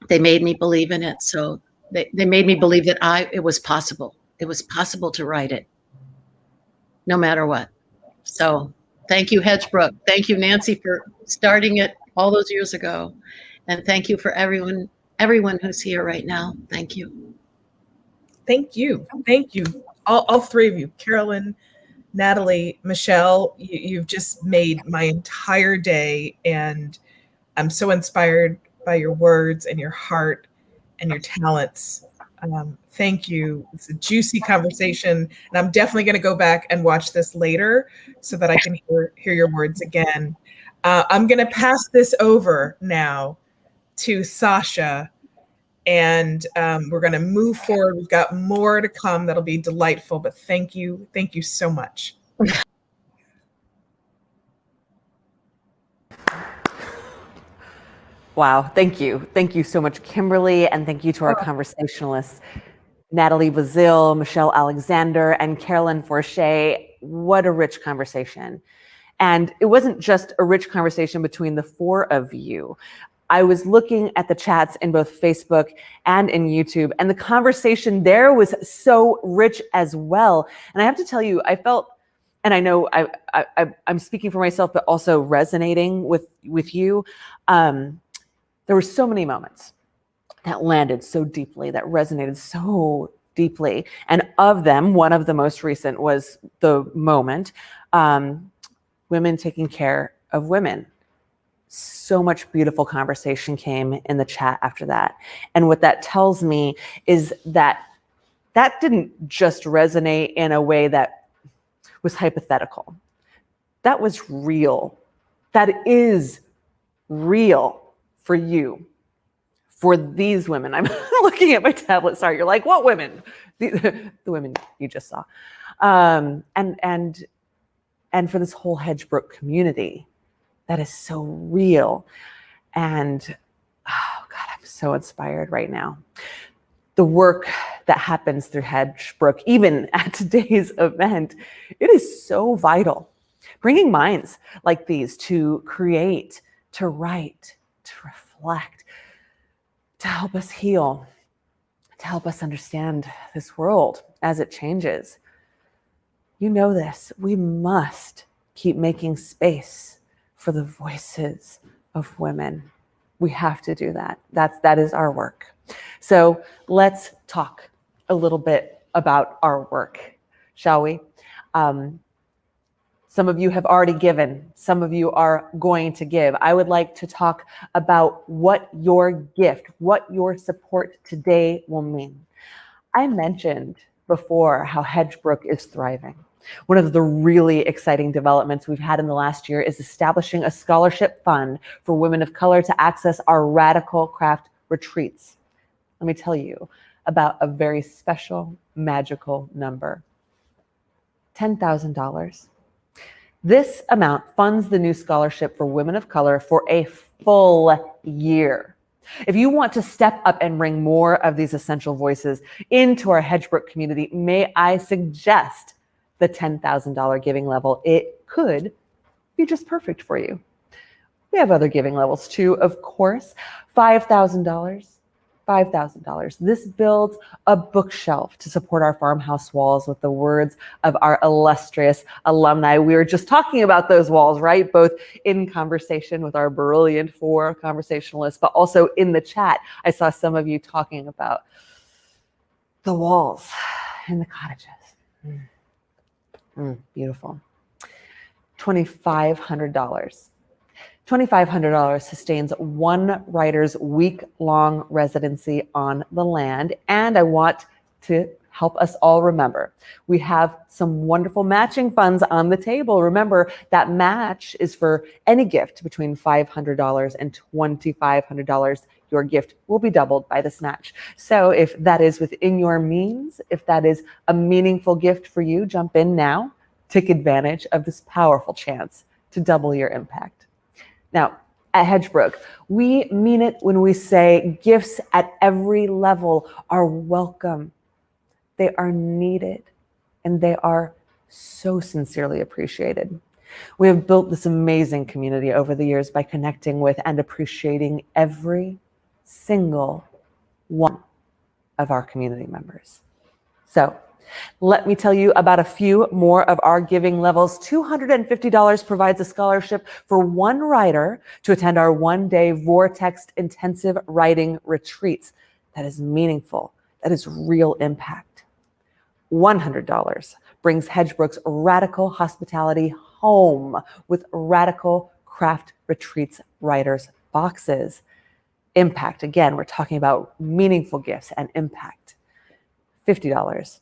They made me believe in it. So they made me believe that it was possible. It was possible to write it, no matter what. So thank you, Hedgebrook. Thank you, Nancy, for starting it all those years ago. And thank you for everyone who's here right now. Thank you. Thank you. Thank you. All three of you, Carolyn, Natalie, Michelle, you've just made my entire day. And I'm so inspired by your words and your heart and your talents. Thank you. It's a juicy conversation. And I'm definitely going to go back and watch this later so that I can hear your words again. I'm going to pass this over now to Sasha. And we're going to move forward. We've got more to come that'll be delightful, but thank you. Thank you so much. Wow, thank you. Thank you so much, Kimberly, and thank you to our conversationalists, Natalie Baszile, Michelle Alexander, and Carolyn Forché. What a rich conversation. And it wasn't just a rich conversation between the four of you. I was looking at the chats in both Facebook and in YouTube, and the conversation there was so rich as well. And I have to tell you, I felt, and I know I'm speaking for myself, but also resonating with you. There were so many moments that landed so deeply, that resonated so deeply. And of them, one of the most recent was the moment, women taking care of women. So much beautiful conversation came in the chat after that. And what that tells me is that that didn't just resonate in a way that was hypothetical. That was real. That is real for you, for these women. I'm looking at my tablet. Sorry, you're like, what women? The women you just saw. And for this whole Hedgebrook community. That is so real. And oh God, I'm so inspired right now. The work that happens through Hedgebrook, even at today's event, it is so vital. Bringing minds like these to create, to write, to reflect, to help us heal, to help us understand this world as it changes. You know this, we must keep making space for the voices of women. We have to do that. That is our work. So let's talk a little bit about our work, shall we? Some of you have already given. Some of you are going to give. I would like to talk about what your gift, what your support today will mean. I mentioned before how Hedgebrook is thriving. One of the really exciting developments we've had in the last year is establishing a scholarship fund for women of color to access our radical craft retreats. Let me tell you about a very special, magical number, $10,000. This amount funds the new scholarship for women of color for a full year. If you want to step up and bring more of these essential voices into our Hedgebrook community, may I suggest the $10,000 giving level. It could be just perfect for you. We have other giving levels too, of course. $5,000. $5,000. This builds a bookshelf to support our farmhouse walls with the words of our illustrious alumni. We were just talking about those walls, right? Both in conversation with our brilliant four conversationalists, but also in the chat. I saw some of you talking about the walls in the cottages. Beautiful. $2,500. $2,500 sustains one writer's week-long residency on the land. And I want to help us all remember, we have some wonderful matching funds on the table. Remember, that match is for any gift between $500 and $2,500. Your gift will be doubled by this match. So if that is within your means, if that is a meaningful gift for you, jump in now. Take advantage of this powerful chance to double your impact. Now, at Hedgebrook, we mean it when we say gifts at every level are welcome. They are needed. and they are so sincerely appreciated. We have built this amazing community over the years by connecting with and appreciating every single one of our community members. So let me tell you about a few more of our giving levels. $250 provides a scholarship for one writer to attend our one-day Vortex intensive writing retreats. That is meaningful. That is real impact. $100 brings Hedgebrook's radical hospitality home with radical craft retreats writers boxes. Impact, again, we're talking about meaningful gifts and impact. $50.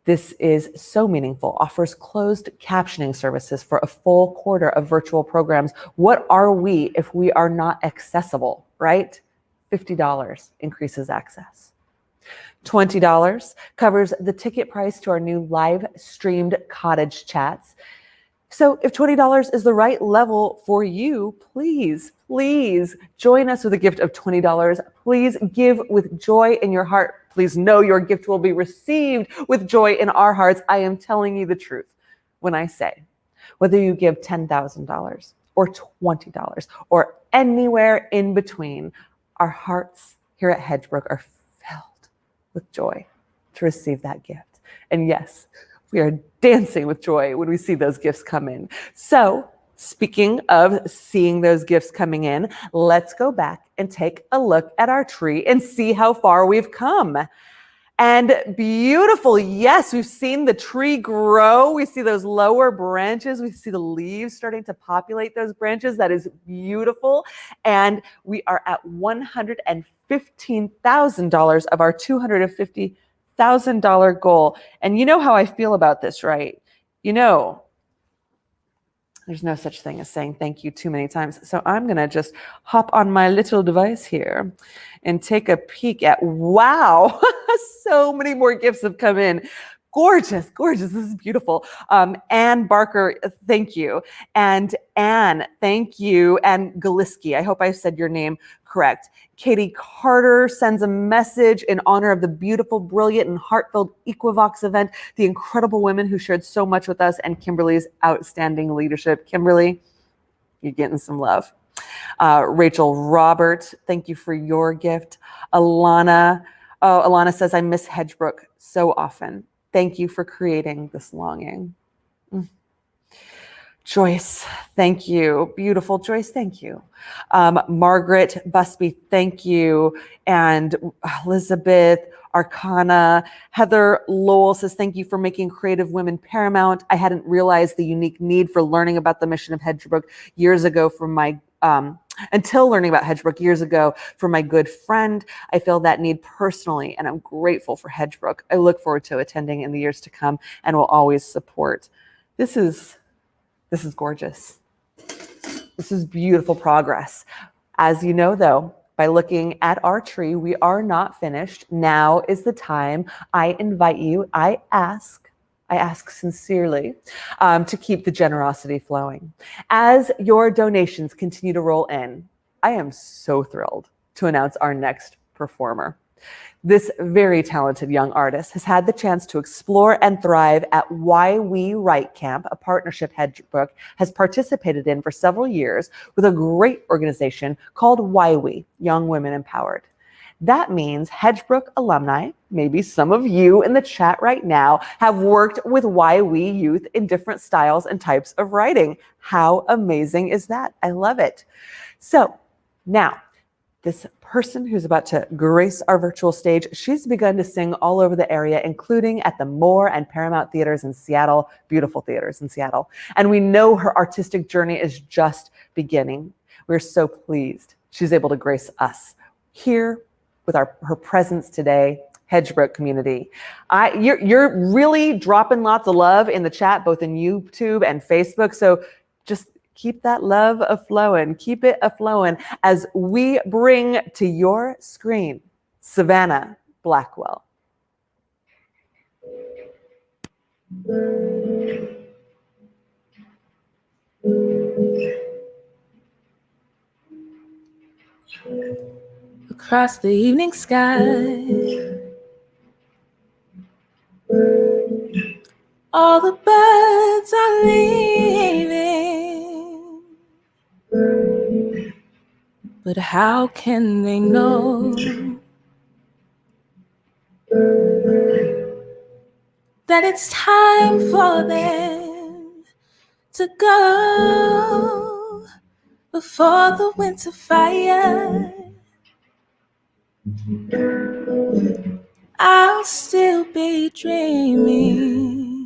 This is so meaningful, offers closed captioning services for a full quarter of virtual programs. What are we if we are not accessible, right? $50 increases access. $20 covers the ticket price to our new live streamed cottage chats. So if $20 is the right level for you, please join us with a gift of $20. Please give with joy in your heart. Please know your gift will be received with joy in our hearts. I am telling you the truth when I say, whether you give $10,000 or $20 or anywhere in between, our hearts here at Hedgebrook are filled with joy to receive that gift. And yes, we are dancing with joy when we see those gifts come in. So speaking of seeing those gifts coming in, let's go back and take a look at our tree and see how far we've come. And beautiful, yes, we've seen the tree grow. We see those lower branches. We see the leaves starting to populate those branches. That is beautiful. And we are at $115,000 of our $250,000 goal. And you know how I feel about this, right? You know, there's no such thing as saying thank you too many times. So I'm going to just hop on my little device here and take a peek at, wow, so many more gifts have come in. Gorgeous, gorgeous. This is beautiful. Ann Barker, thank you. And Anne, thank you. And Galiski, I hope I said your name correct. Katie Carter sends a message in honor of the beautiful, brilliant, and heartfelt Equivox event, the incredible women who shared so much with us, and Kimberly's outstanding leadership. Kimberly, you're getting some love. Rachel Robert, thank you for your gift. Alana says, I miss Hedgebrook so often. Thank you for creating this longing. Joyce, thank you. Beautiful Joyce, thank you. Margaret Busby, thank you. And Elizabeth Arcana. Heather Lowell says, thank you for making creative women paramount. I hadn't realized the unique need for learning about the mission of Hedgebrook years ago from my until learning about Hedgebrook years ago from my good friend. I feel that need personally, and I'm grateful for Hedgebrook. I look forward to attending in the years to come and will always support. This is gorgeous. This is beautiful progress. As you know, though, by looking at our tree, we are not finished. Now is the time. I invite you, I ask sincerely to keep the generosity flowing. As your donations continue to roll in, I am so thrilled to announce our next performer. This very talented young artist has had the chance to explore and thrive at Why We Write Camp, a partnership Hedgebrook has participated in for several years with a great organization called Why We, Young Women Empowered. That means Hedgebrook alumni, maybe some of you in the chat right now, have worked with Why We youth in different styles and types of writing. How amazing is that? I love it. So now, this person who's about to grace our virtual stage, she's begun to sing all over the area, including at the Moore and Paramount Theaters in Seattle, beautiful theaters in Seattle. And we know her artistic journey is just beginning. We're so pleased she's able to grace us here with her presence today, Hedgebrook community. You're really dropping lots of love in the chat, both in YouTube and Facebook. So just keep that love a-flowing, keep it a-flowing as we bring to your screen, Savannah Blackwell. Across the evening sky, All the birds are leaving, but how can they know that it's time for them to go before the winter fire? I'll still be dreaming.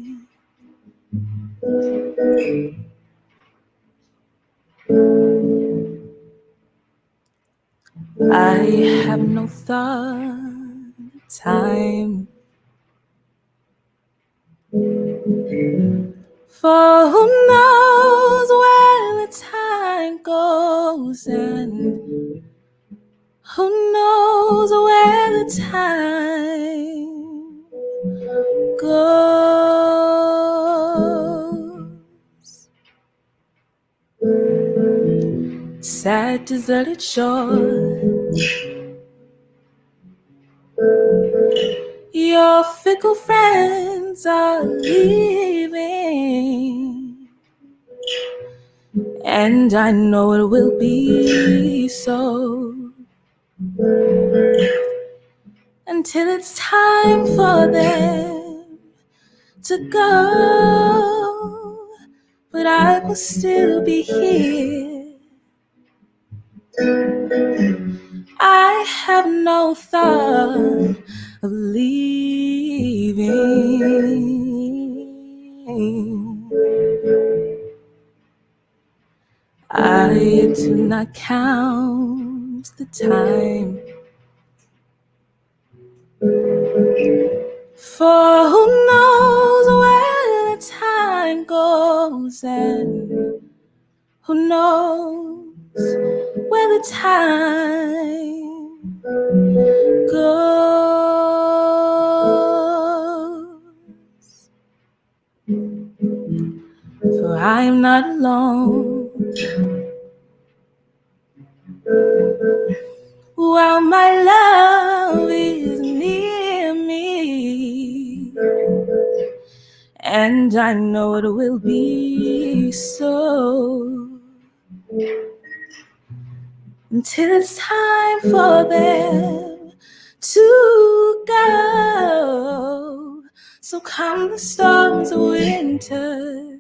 I have no thought, time, for who knows where the time goes, and who knows where the time goes. Sad, deserted shore, your fickle friends are leaving, and I know it will be so until it's time for them to go, but I will still be here. I have no thought of leaving. I do not count the time, for who knows where the time goes, and who knows where the time goes. For I am not alone while my love is near me, and I know it will be so until it's time for them to go. So come the storms of winter,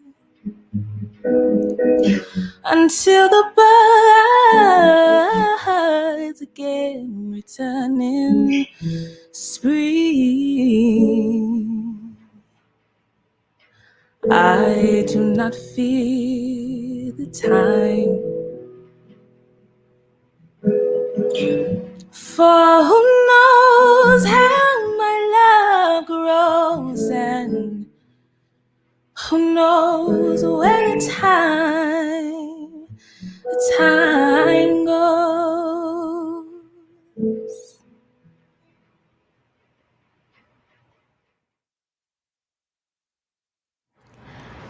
until the birds again return in spring. I do not fear the time, for who knows how my love grows, and who knows where the time goes.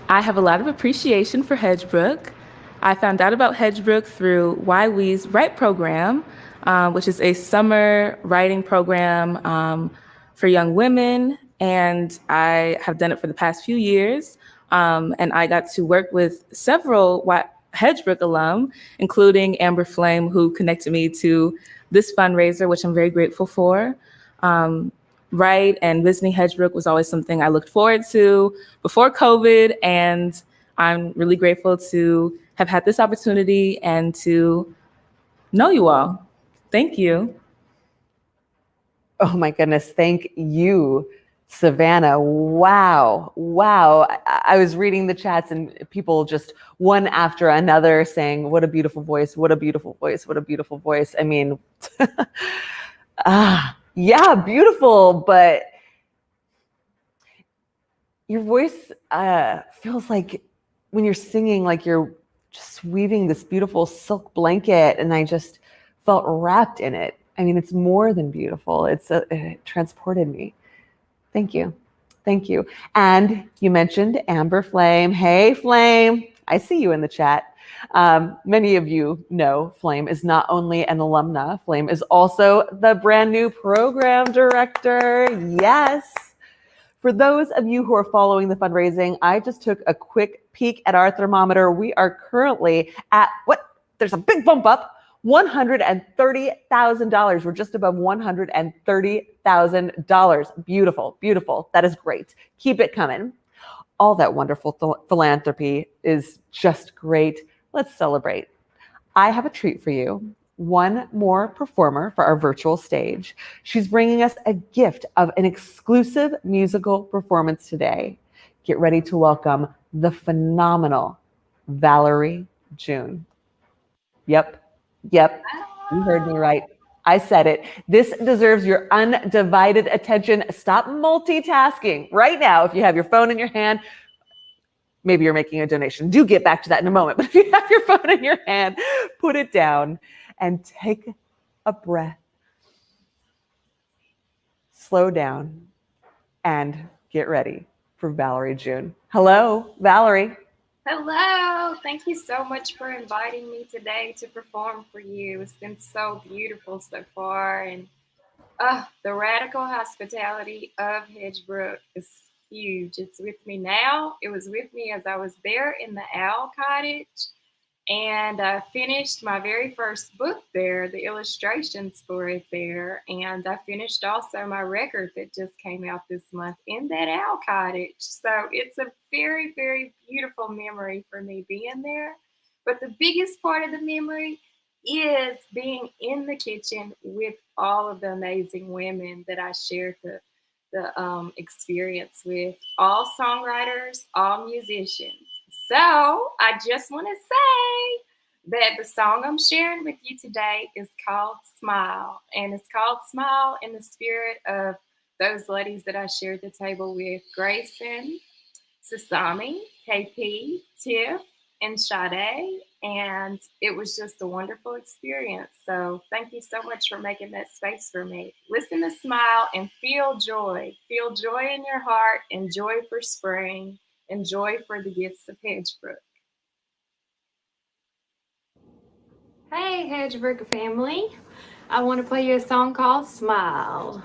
I have a lot of appreciation for Hedgebrook. I found out about Hedgebrook through YWE's Write program, which is a summer writing program for young women, and I have done it for the past few years. And I got to work with several Hedgebrook alum, including Amber Flame, who connected me to this fundraiser, which I'm very grateful for. Write and visiting Hedgebrook was always something I looked forward to before COVID, and I'm really grateful to have had this opportunity and to know you all. Thank you. Oh my goodness. Thank you, Savannah. Wow. I was reading the chats and people just one after another saying, what a beautiful voice, what a beautiful voice, what a beautiful voice. I mean, yeah, beautiful, but your voice feels like when you're singing, like you're just weaving this beautiful silk blanket, and I just felt wrapped in it. I mean, it's more than beautiful. It transported me. Thank you. Thank you. And you mentioned Amber Flame. Hey, Flame. I see you in the chat. Many of you know Flame is not only an alumna, Flame is also the brand new program director. Yes. For those of you who are following the fundraising, I just took a quick peek at our thermometer. We are currently at there's a big bump up, $130,000. We're just above $130,000. Beautiful, beautiful. That is great. Keep it coming. All that wonderful philanthropy is just great. Let's celebrate. I have a treat for you. One more performer for our virtual stage. She's bringing us a gift of an exclusive musical performance today. Get ready to welcome the phenomenal Valerie June. Yep, you heard me right. I said it. This deserves your undivided attention. Stop multitasking right now. If you have your phone in your hand, maybe you're making a donation. Do get back to that in a moment. But if you have your phone in your hand, put it down and take a breath. Slow down and get ready for Valerie June. Hello, Valerie. Hello. Thank you so much for inviting me today to perform for you. It's been so beautiful so far. And the radical hospitality of Hedgebrook is huge. It's with me now. It was with me as I was there in the Owl Cottage. And I finished my very first book there, the illustrations for it there. And I finished also my record that just came out this month in that Owl Cottage. So it's a very, very beautiful memory for me being there. But the biggest part of the memory is being in the kitchen with all of the amazing women that I shared the experience with, all songwriters, all musicians. So I just want to say that the song I'm sharing with you today is called Smile. And it's called Smile in the spirit of those ladies that I shared the table with, Grayson, Sasami, KP, Tiff, and Sade. And it was just a wonderful experience. So thank you so much for making that space for me. Listen to Smile and feel joy. Feel joy in your heart and joy for spring. And joy for the gifts of Hedgebrook. Hey, Hedgebrook family. I want to play you a song called Smile.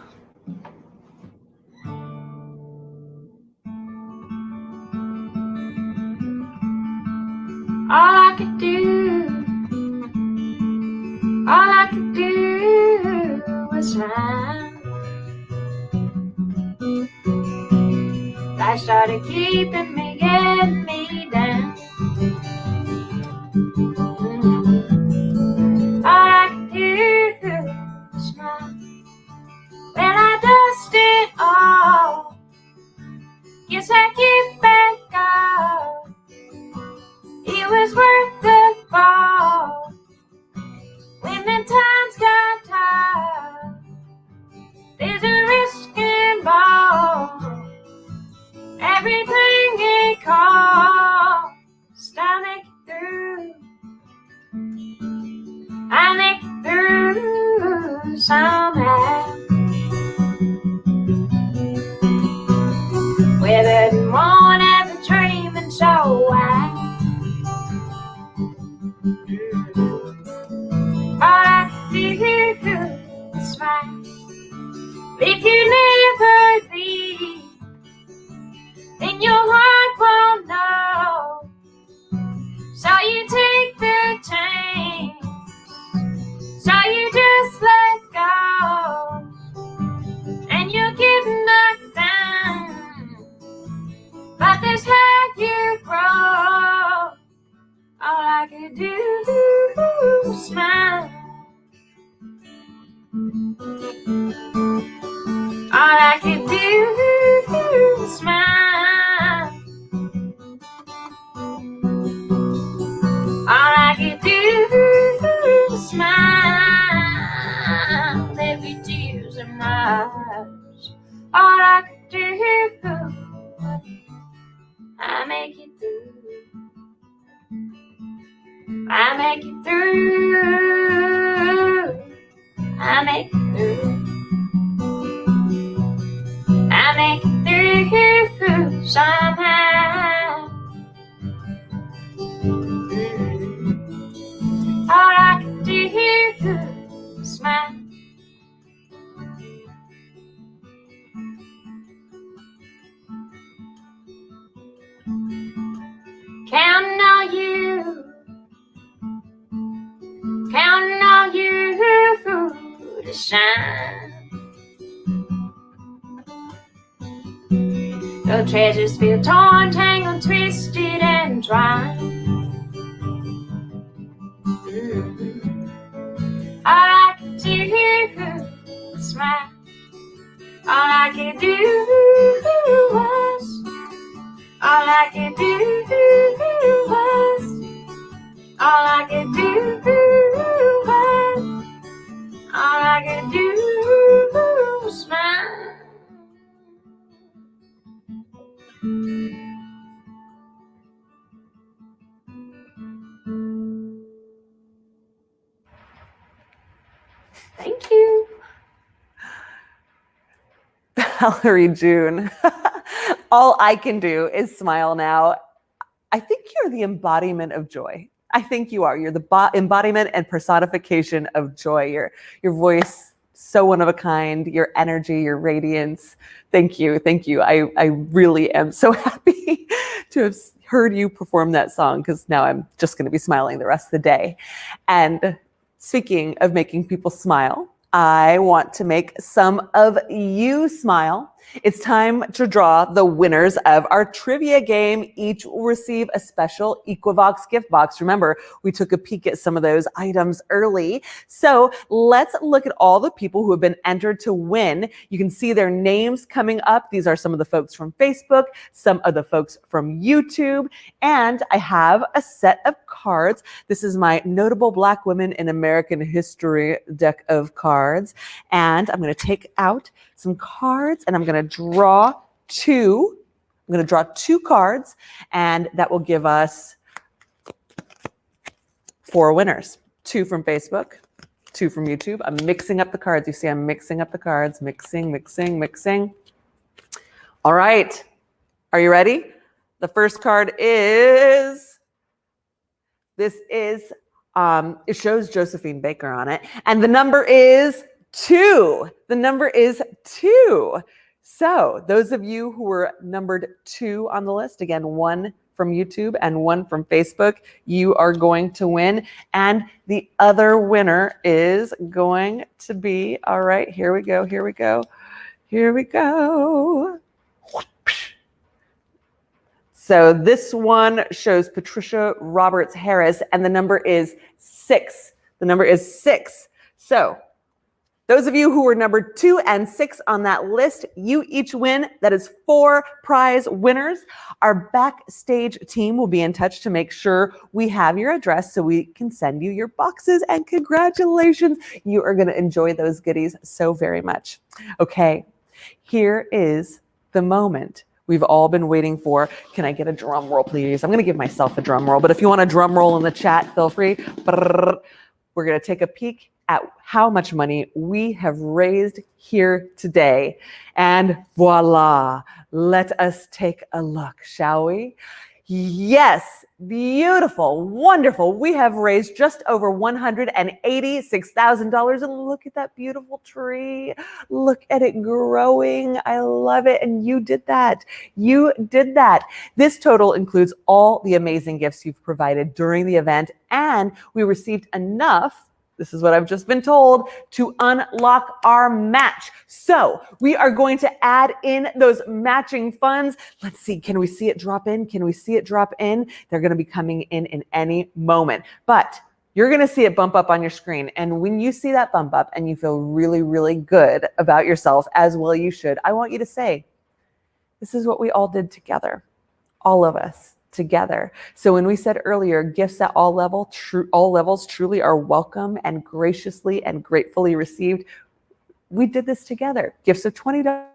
All I could do was smile. Life started keeping me, getting me down. All I could do was smile. When I dust it off, guess I get back up. It was worth the fall. When the times got tough, there's a risk involved. Everything it costs, I make it through. I make it through somehow. Weathered and worn as a dream and so wide. All I could do is smile. If you never leave, then your heart won't know. So you take the chance. So you just let go. And you get knocked down. But that's how you grow. All I could do was smile. All I could do was smile. All I could do was smile. Every tear's in my eyes. All I could do, I make it through. I make it through. I make it through. I make it through somehow. All I can do is smile. shine. The treasures feel torn, tangled, twisted, and dry. All I can do was smile. All I can do was. All I can do was. All I can do was. All I can do was smile. Thank you. Valerie June. All I can do is smile now. I think you're the embodiment of joy. I think you are. You're the embodiment and personification of joy. Your voice, so one of a kind, your energy, your radiance. Thank you. Thank you. I really am so happy to have heard you perform that song, because now I'm just going to be smiling the rest of the day. And speaking of making people smile, I want to make some of you smile. It's time to draw the winners of our trivia game. Each will receive a special Equivox gift box. Remember, we took a peek at some of those items early. So let's look at all the people who have been entered to win. You can see their names coming up. These are some of the folks from Facebook, some of the folks from YouTube, and I have a set of cards. This is my Notable Black Women in American History deck of cards. And I'm going to take out some cards and I'm going to draw two. I'm going to draw two cards, and that will give us 4 winners. 2 from Facebook, 2 from YouTube. I'm mixing up the cards. You see, I'm mixing up the cards. Mixing. All right. Are you ready? The first card is, it shows Josephine Baker on it. And the number is 2. The number is 2. So those of you who were numbered 2 on the list, again, 1 from YouTube and 1 from Facebook, you are going to win. And the other winner is going to be, all right, here we go. So this one shows Patricia Roberts Harris, and the number is 6. The number is 6. So those of you who were numbered 2 and 6 on that list, you each win. That is 4 prize winners. Our backstage team will be in touch to make sure we have your address so we can send you your boxes. And congratulations, you are going to enjoy those goodies so very much. Okay, here is the moment we've all been waiting for. Can I get a drum roll, please? I'm going to give myself a drum roll, but if you want a drum roll in the chat, feel free. We're going to take a peek at how much money we have raised here today. And voila, let us take a look, shall we? Yes, beautiful, wonderful. We have raised just over $186,000. And look at that beautiful tree. Look at it growing. I love it. And you did that. You did that. This total includes all the amazing gifts you've provided during the event. And we received enough, this is what I've just been told, to unlock our match. So we are going to add in those matching funds. Let's see, can we see it drop in? Can we see it drop in? They're going to be coming in any moment. But you're going to see it bump up on your screen. And when you see that bump up and you feel really, really good about yourself, as well you should, I want you to say, this is what we all did together. All of us together. So when we said earlier, gifts at all levels truly are welcome and graciously and gratefully received, we did this together. Gifts of $20.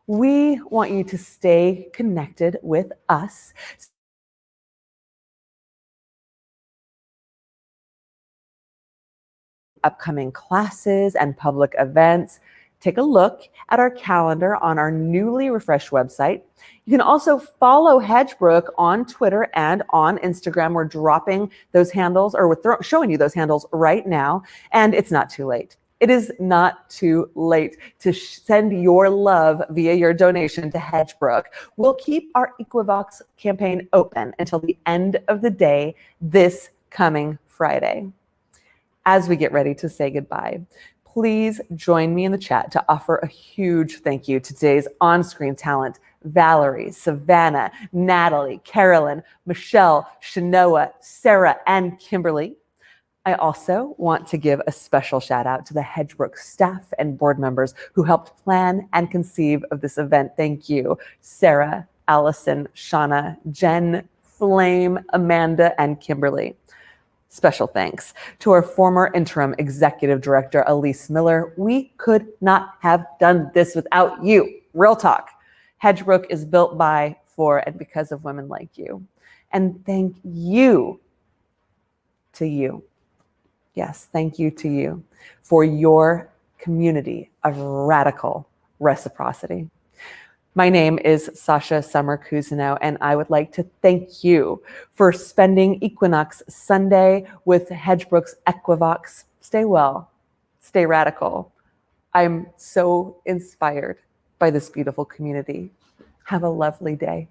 We want you to stay connected with us. Upcoming classes and public events. Take a look at our calendar on our newly refreshed website. You can also follow Hedgebrook on Twitter and on Instagram. We're dropping those handles, or we're showing you those handles right now, and it's not too late. It is not too late to send your love via your donation to Hedgebrook. We'll keep our Equivox campaign open until the end of the day this coming Friday. As we get ready to say goodbye, please join me in the chat to offer a huge thank you to today's on-screen talent, Valerie, Savannah, Natalie, Carolyn, Michelle, Chenoa, Sarah, and Kimberly. I also want to give a special shout out to the Hedgebrook staff and board members who helped plan and conceive of this event. Thank you, Sarah, Allison, Shauna, Jen, Flame, Amanda, and Kimberly. Special thanks to our former interim executive director, Elise Miller. We could not have done this without you. Real talk. Hedgebrook is built by, for, and because of women like you. And thank you to you. Yes, thank you to you for your community of radical reciprocity. My name is Sasha Summer Cousineau, and I would like to thank you for spending Equinox Sunday with Hedgebrook's Equivox. Stay well, stay radical. I'm so inspired by this beautiful community. Have a lovely day.